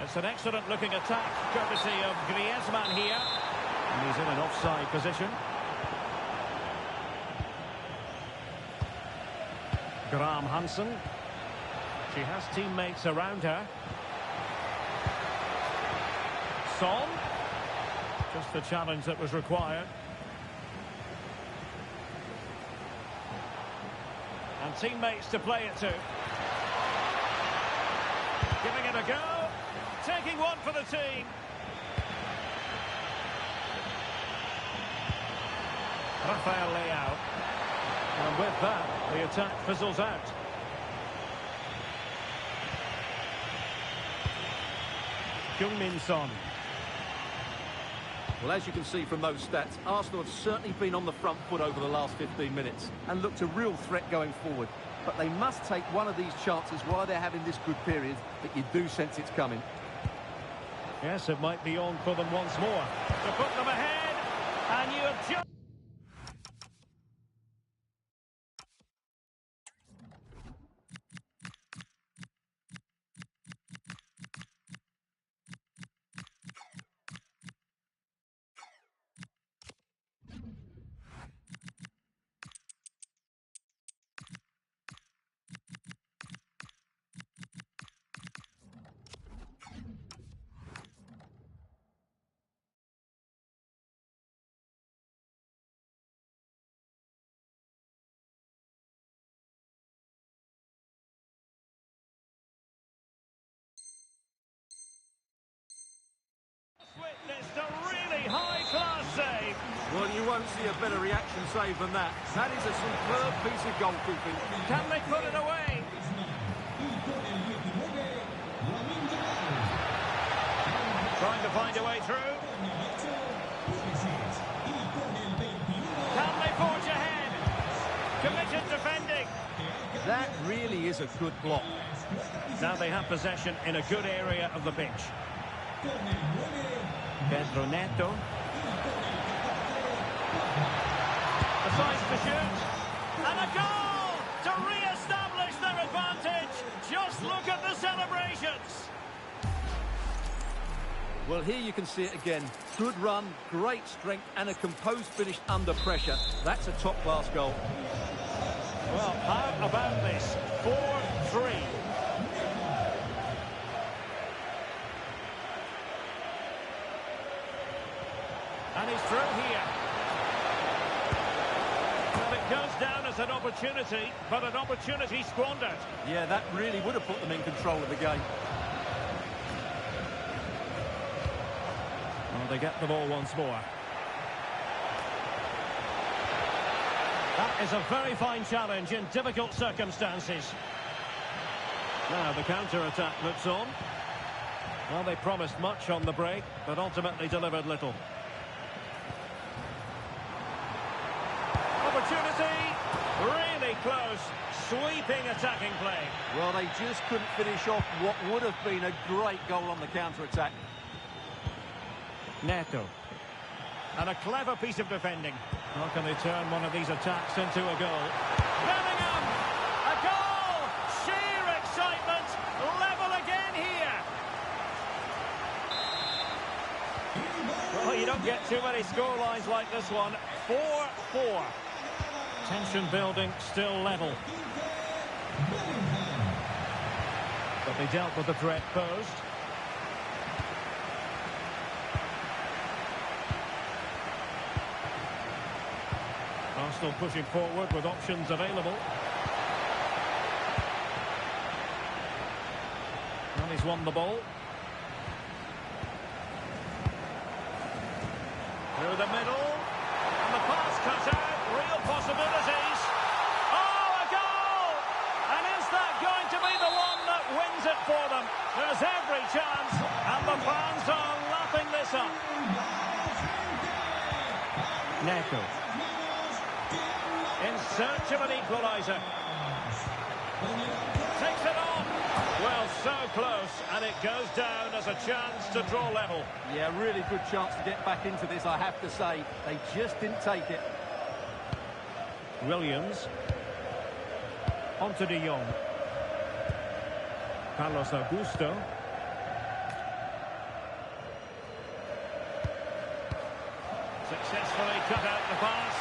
It's an excellent looking attack, courtesy of Griezmann here. And he's in an offside position. Graham Hansen. She has teammates around her. Son. Just the challenge that was required. And teammates to play it to. Giving it a go. Taking one for the team. Rafael Leao. And with that, the attack fizzles out. Heung-min Son. Well, as you can see from those stats, Arsenal have certainly been on the front foot over the last 15 minutes and looked a real threat going forward. But they must take one of these chances while they're having this good period that you do sense it's coming. Yes, it might be on for them once more. To put them ahead, and you have just... Witnessed a really high-class save. Well, you won't see a better reaction save than that. That is a superb piece of goalkeeping. Can they put it away? Trying to find a way through. Can they forge ahead? Committed defending. That really is a good block. Now they have possession in a good area of the pitch. Pedro Neto. The size to shoot. And a goal to re-establish their advantage. Just look at the celebrations. Well, here you can see it again. Good run, great strength, and a composed finish under pressure. That's a top-class goal. Well, how about this? 4-3. And he's through here. Well, it goes down as an opportunity, but an opportunity squandered. Yeah, that really would have put them in control of the game. Well, they get the ball once more. That is a very fine challenge in difficult circumstances. Now the counter-attack looks on. Well, they promised much on the break, but ultimately delivered little. Opportunity, really close, sweeping attacking play. Well, they just couldn't finish off what would have been a great goal on the counter-attack. Neto. And a clever piece of defending. How can they turn one of these attacks into a goal? Bellingham! A goal! Sheer excitement! Level again here! Well, you don't get too many scorelines like this one. 4-4. Tension building, still level. But they dealt with the threat posed. Arsenal pushing forward with options available. And he's won the ball. Through the middle. And the pass cut out. Real possibilities. Oh, a goal! And is that going to be the one that wins it for them? There's every chance. And the fans are lapping this up. Neto. In search of an equaliser. Takes it on. Well, so close, and it goes down as a chance to draw level. Yeah, really good chance to get back into this, I have to say. They just didn't take it. Williams. On to De Jong. Carlos Augusto. Successfully cut out the pass.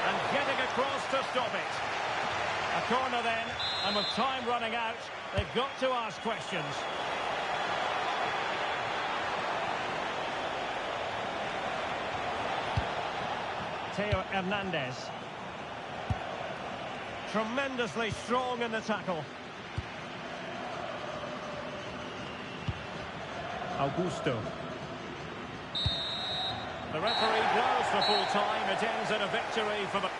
And getting across to stop it. A corner then, and with time running out, they've got to ask questions. Theo Hernandez. Tremendously strong in the tackle. Augusto. The referee blows for full time. It ends in a victory for the...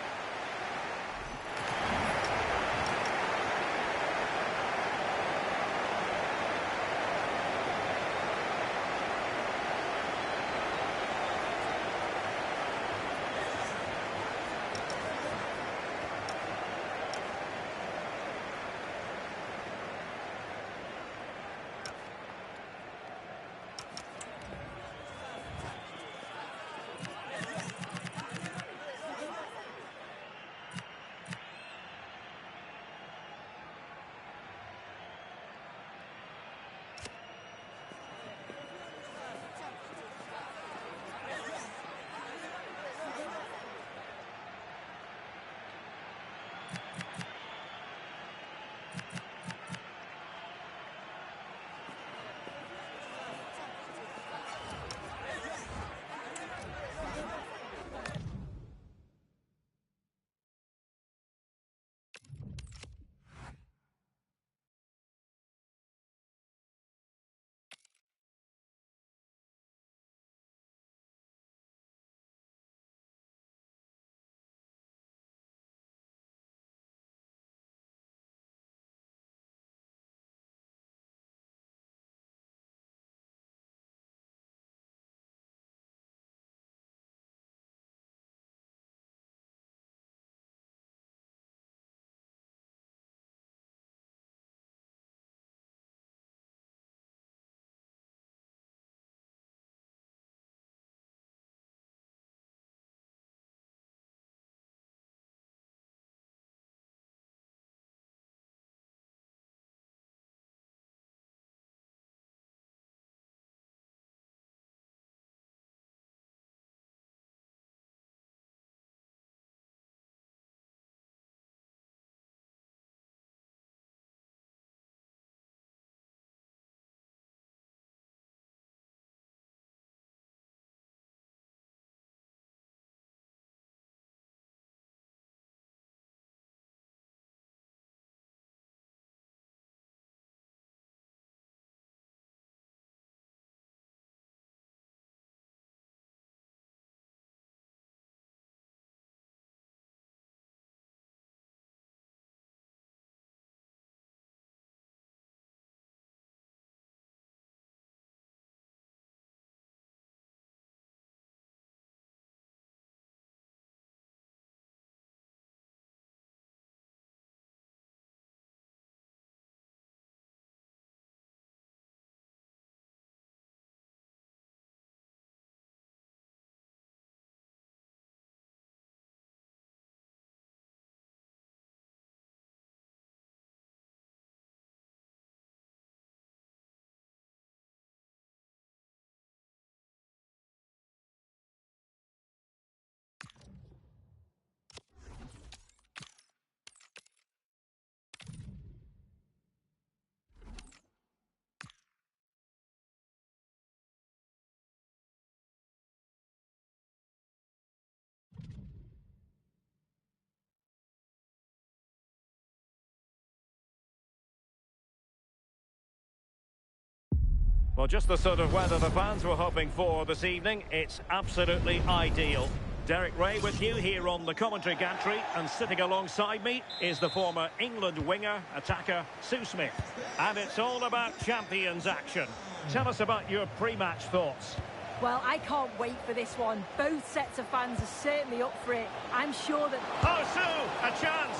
Well, just the sort of weather the fans were hoping for this evening. It's absolutely ideal. Derek Ray with you here on the commentary gantry, and sitting alongside me is the former England winger, attacker, Sue Smith. And it's all about Champions action. Tell us about your pre-match thoughts. Well, I can't wait for this one. Both sets of fans are certainly up for it. I'm sure that... Oh, Sue, a chance!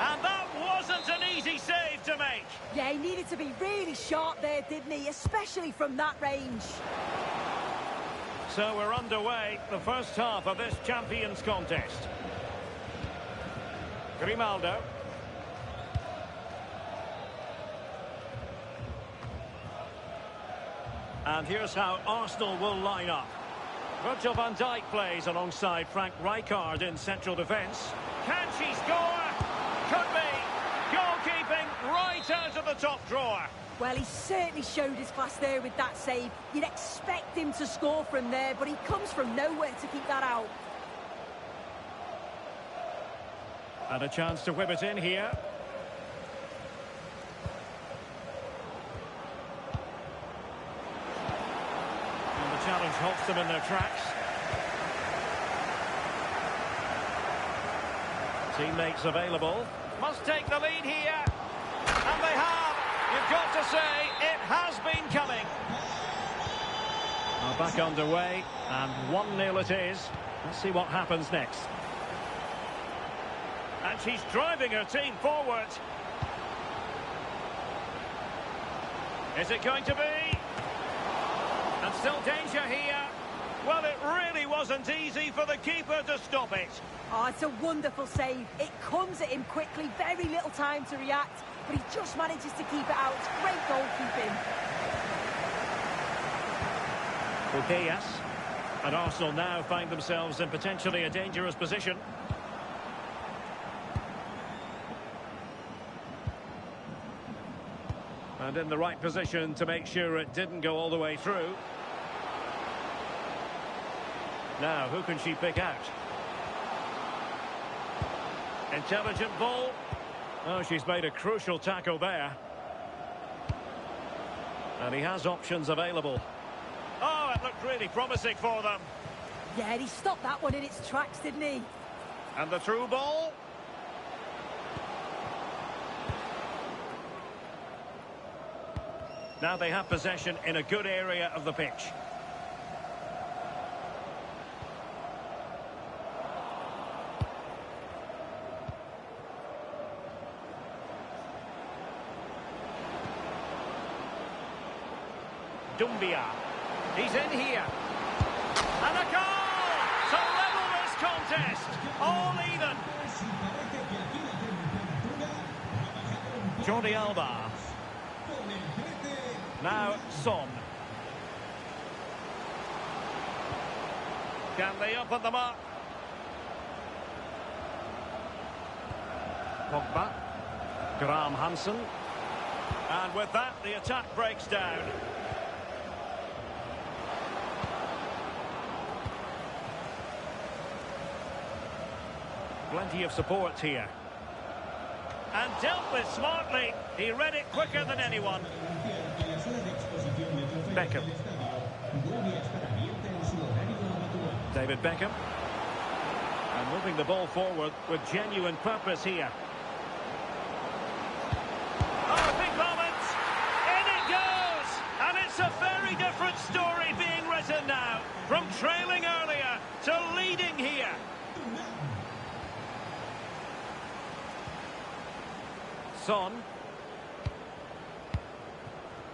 And that wasn't an easy save to make. Yeah, he needed to be really sharp there, didn't he? Especially from that range. So we're underway, the first half of this Champions contest. Grimaldo. And here's how Arsenal will line up. Virgil van Dijk plays alongside Frank Rijkaard in central defence. Can she score? Could be. Goalkeeping right out of the top drawer. Well, he certainly showed his class there with that save. You'd expect him to score from there, but he comes from nowhere to keep that out. And a chance to whip it in here. And the challenge halts them in their tracks. Teammates available. Must take the lead here. And they have. You've got to say, it has been coming. Now back underway, and 1-0 it is. Let's see what happens next. And she's driving her team forward. Is it going to be? And still danger here. Well, it really wasn't easy for the keeper to stop it. Oh, it's a wonderful save. It comes at him quickly, very little time to react, but he just manages to keep it out. It's great goalkeeping. Putellas. And Arsenal now find themselves in potentially a dangerous position. And in the right position to make sure it didn't go all the way through. Now, who can she pick out? Intelligent ball. Oh, she's made a crucial tackle there. And he has options available. Oh, it looked really promising for them. Yeah, he stopped that one in its tracks, didn't he? And the through ball. Now they have possession in a good area of the pitch. Dumbia. He's in here. And a goal to level this contest. All even. Jordi Alba. Now Son. Can they open them up? Pogba. Graham Hansen. And with that, the attack breaks down. Plenty of support here. And dealt with smartly. He read it quicker than anyone. Beckham. David Beckham. And moving the ball forward with genuine purpose here. Oh, big moment. In it goes. And it's a very different story being written now. From trailing earlier to leading here. Son.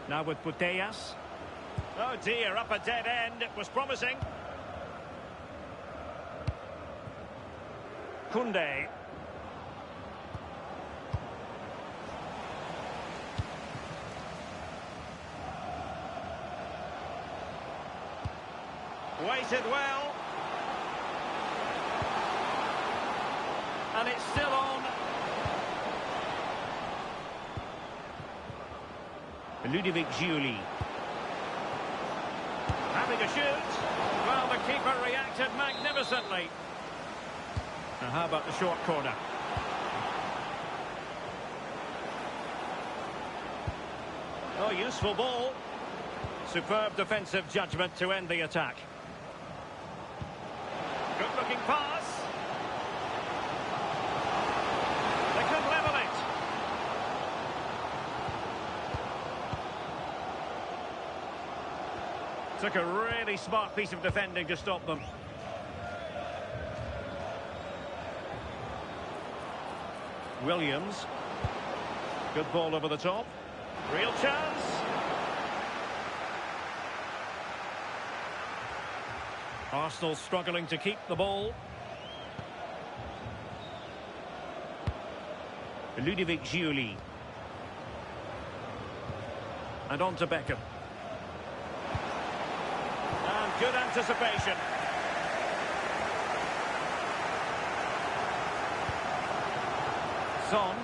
Now with Putellas. Oh dear, up a dead end. It was promising. Koundé. Waited well. And it's still on. Ludovic Giuli. Having a shoot. Well, the keeper reacted magnificently. Now, how about the short corner? Oh, useful ball. Superb defensive judgment to end the attack. Good-looking pass. They could level it. Took a really smart piece of defending to stop them. Williams. Good ball over the top. Real chance. Arsenal struggling to keep the ball. Ludovic Giuli. And on to Beckham. And good anticipation. Son.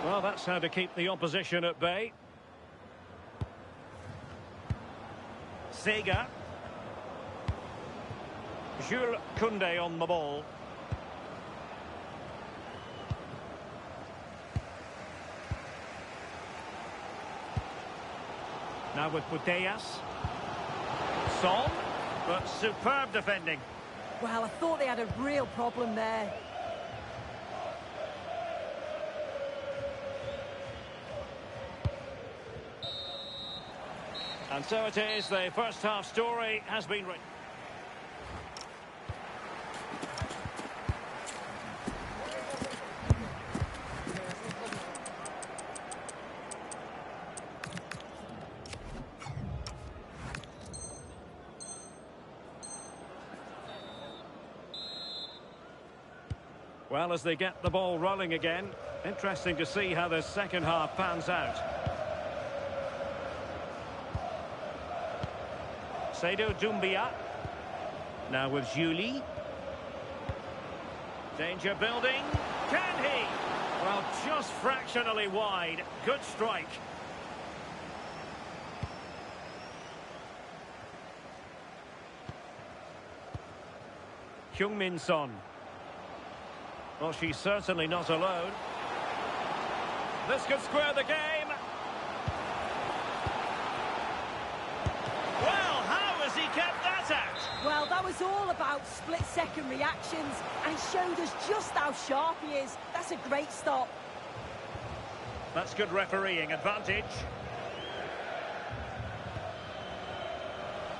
Well, that's how to keep the opposition at bay. Sega. Jules Koundé on the ball. Now with Putellas. Son, but superb defending. Well, I thought they had a real problem there. And so it is, the first half story has been written. Well, as they get the ball rolling again, interesting to see how the second half pans out. Seydou Doumbia. Now with Giuli. Danger building. Can he? Well, just fractionally wide. Good strike. Heung-min Son. Well, she's certainly not alone. This could square the game. Well, how has he kept that out? Well, that was all about split-second reactions, and he showed us just how sharp he is. That's a great stop. That's good refereeing advantage.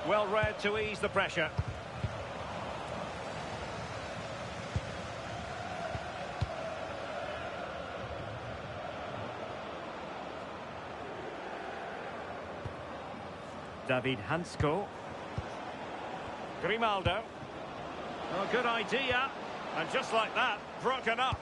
Well read to ease the pressure. David Hansko. Grimaldo. Oh, good idea. And just like that, broken up.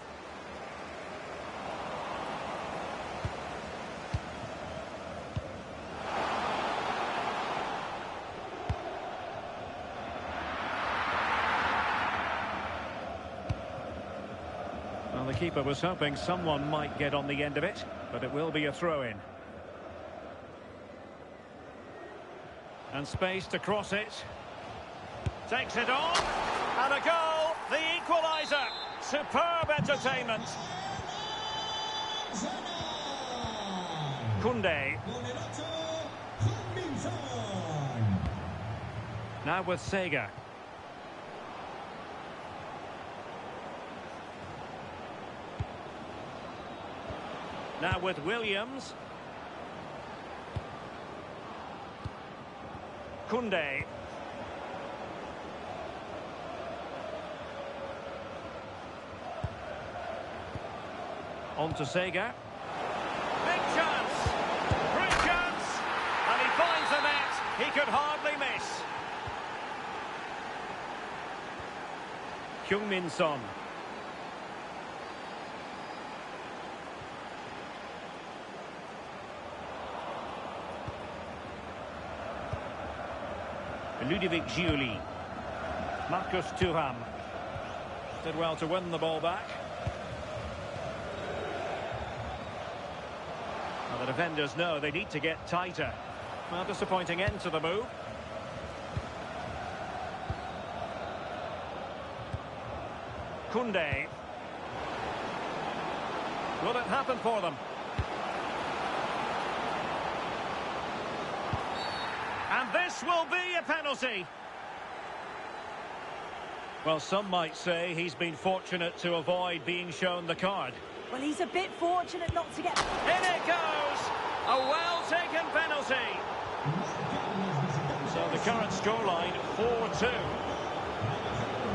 Well, the keeper was hoping someone might get on the end of it, but it will be a throw-in. And space to cross it. Takes it on. And a goal. The equaliser. Superb entertainment. Koundé. Now with Sega. Now with Williams. Koundé. On to Sega. Big chance. Great chance. And he finds the net. He could hardly miss. Heung-min Son. Ludovic Giuli. Marcus Thuram. Did well to win the ball back. Well, the defenders know they need to get tighter. Well, disappointing end to the move. Koundé. Will it happen for them? And this will be a penalty. Well, some might say he's been fortunate to avoid being shown the card. Well, he's a bit fortunate not to get... In it goes! A well-taken penalty. So the current scoreline, 4-2.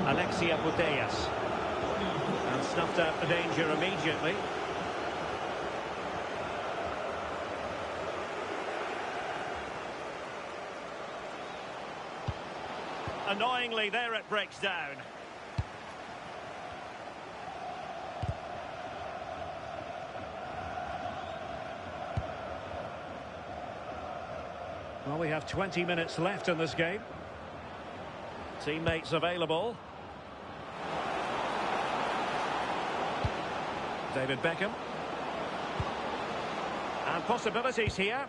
Alexia Putellas. And snuffed out the danger immediately. Annoyingly, there it breaks down. Well, we have 20 minutes left in this game. Teammates available. David Beckham. And possibilities here.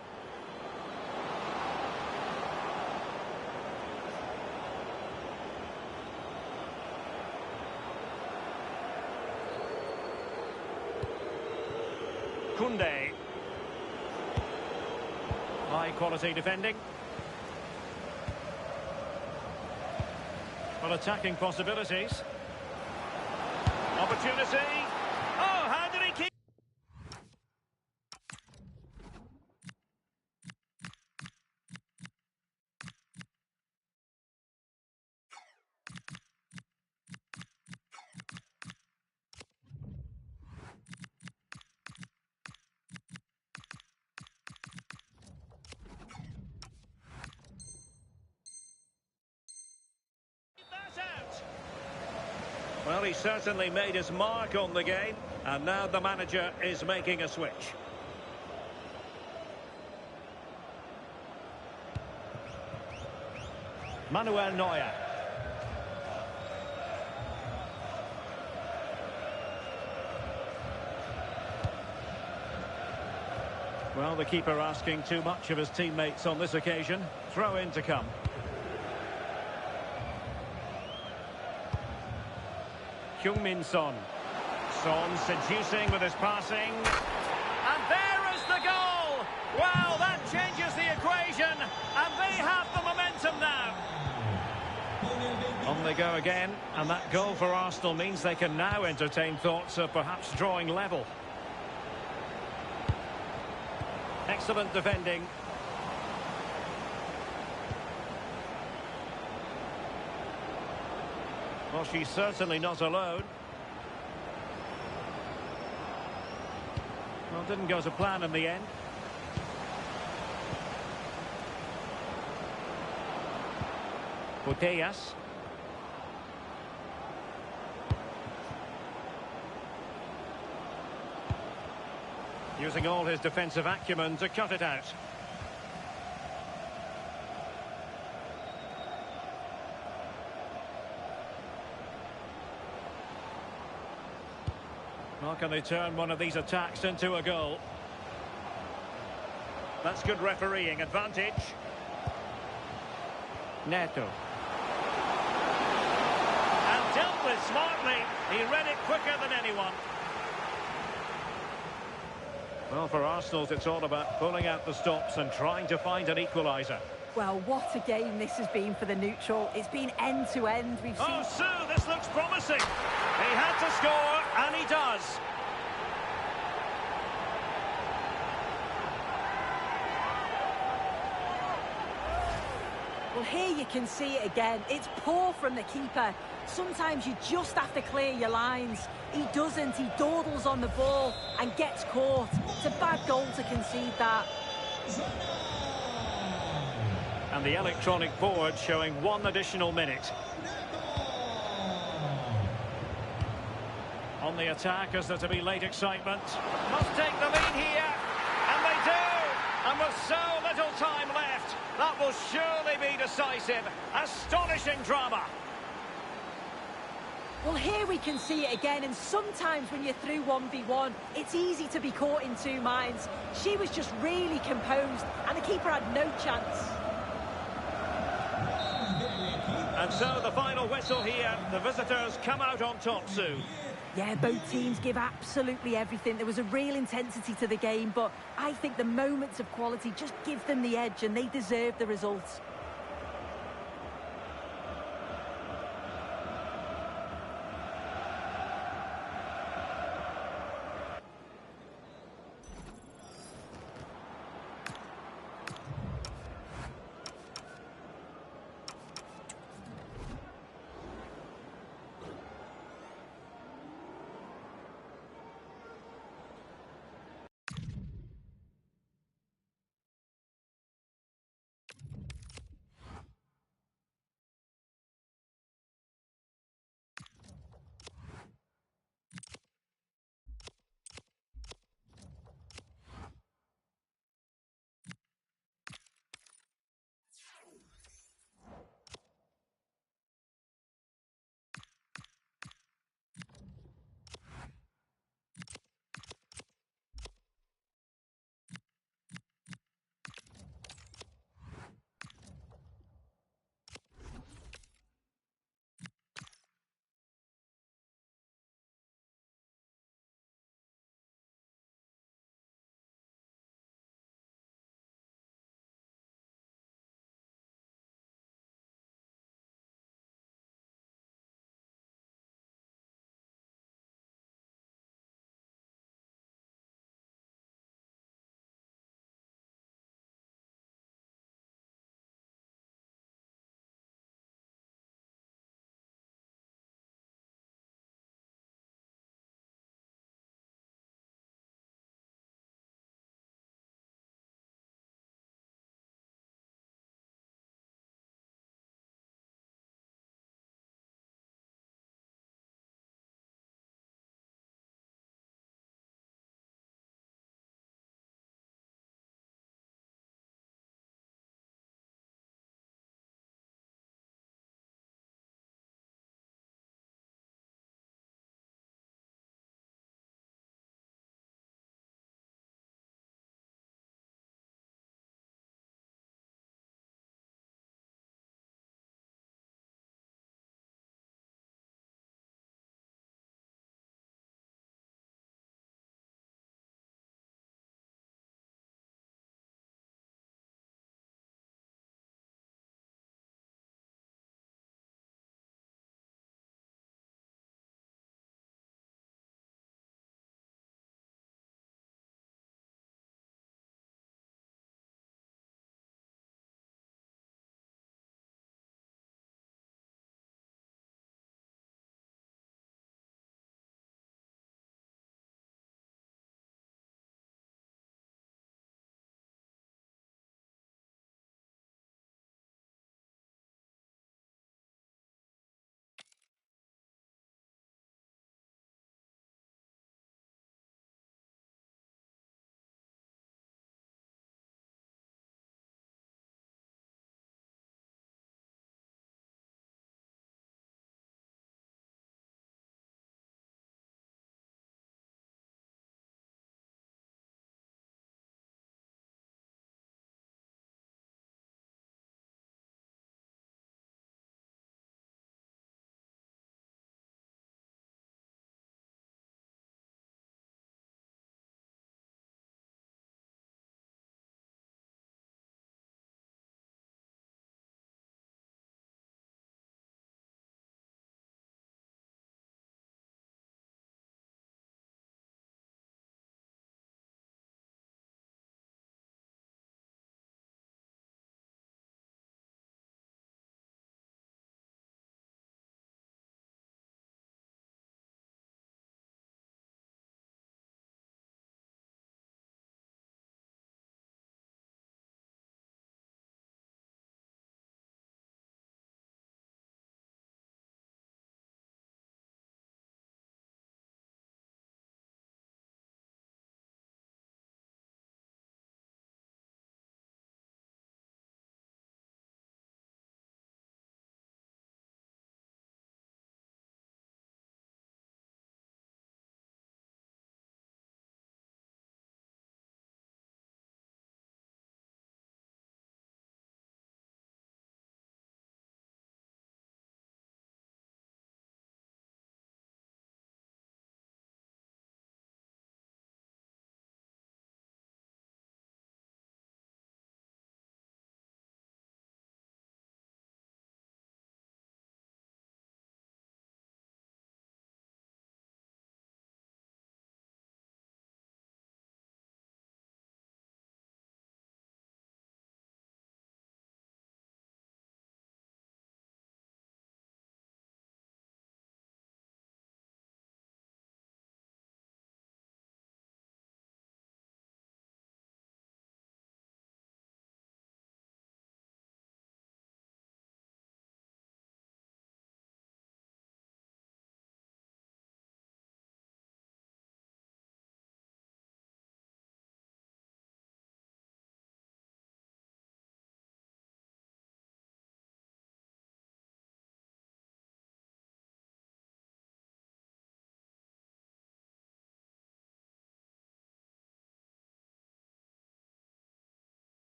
Koundé. High quality defending. Well, attacking possibilities. Opportunity. Oh, how did he keep? Well, he certainly made his mark on the game, and now the manager is making a switch. Manuel Neuer. Well, the keeper asking too much of his teammates on this occasion. Throw in to come. Heung-min Son. Son seducing with his passing. And there is the goal! Wow, that changes the equation. And they have the momentum now. On they go again. And that goal for Arsenal means they can now entertain thoughts of perhaps drawing level. Excellent defending. Well, she's certainly not alone. Well, didn't go to plan in the end. Putellas. Using all his defensive acumen to cut it out. How can they turn one of these attacks into a goal? That's good refereeing advantage. Neto. And dealt with smartly. He read it quicker than anyone. Well, for Arsenal, it's all about pulling out the stops and trying to find an equaliser. Well, what a game this has been for the neutral. It's been end-to-end. We've seen... Oh, Sue, this looks promising. He had to score, and he does. Well, here you can see it again. It's poor from the keeper. Sometimes you just have to clear your lines. He doesn't. He dawdles on the ball and gets caught. It's a bad goal to concede that. And the electronic board showing 1 additional minute. On the attack, as there to be late excitement. Must take the lead here. And they do. And with so little time left, that will surely be decisive. Astonishing drama. Well, here we can see it again, and sometimes when you're through 1v1, it's easy to be caught in two minds. She was just really composed, and the keeper had no chance. And so the final whistle here. The visitors come out on top, Sue. Yeah, both teams give absolutely everything. There was a real intensity to the game, but I think the moments of quality just give them the edge, and they deserve the results.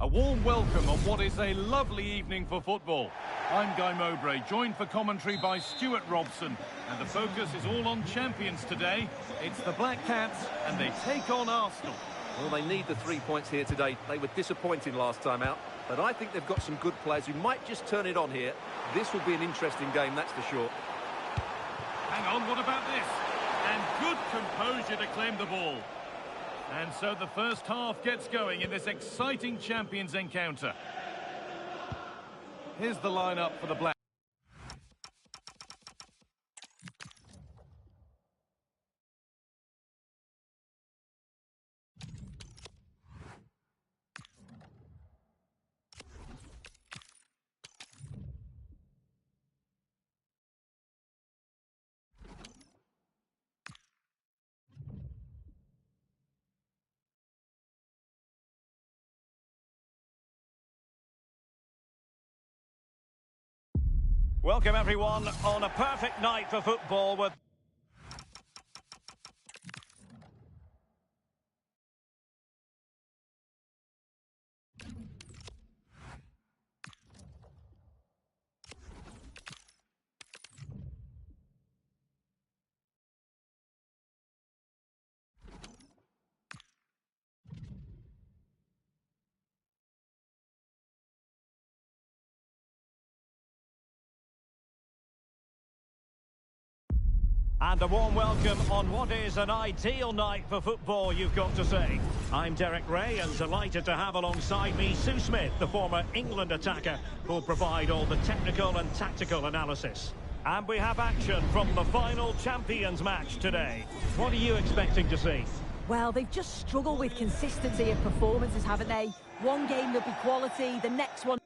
A warm welcome on what is a lovely evening for football. I'm Guy Mowbray, joined for commentary by Stuart Robson. And the focus is all on champions today. It's the Black Cats, and they take on Arsenal. Well, they need the 3 points here today. They were disappointing last time out, but I think they've got some good players who might just turn it on here. This will be an interesting game, that's for sure. Hang on, what about this? And good composure to claim the ball. And so the first half gets going in this exciting champions encounter. Here's the lineup for the Black. Welcome everyone on a perfect night for football with... And a warm welcome on what is an ideal night for football, you've got to say. I'm Derek Ray and delighted to have alongside me Sue Smith, the former England attacker, who'll provide all the technical and tactical analysis. And we have action from the final Champions match today. What are you expecting to see? Well, they've just struggled with consistency of performances, haven't they? One game they'll be quality, the next one...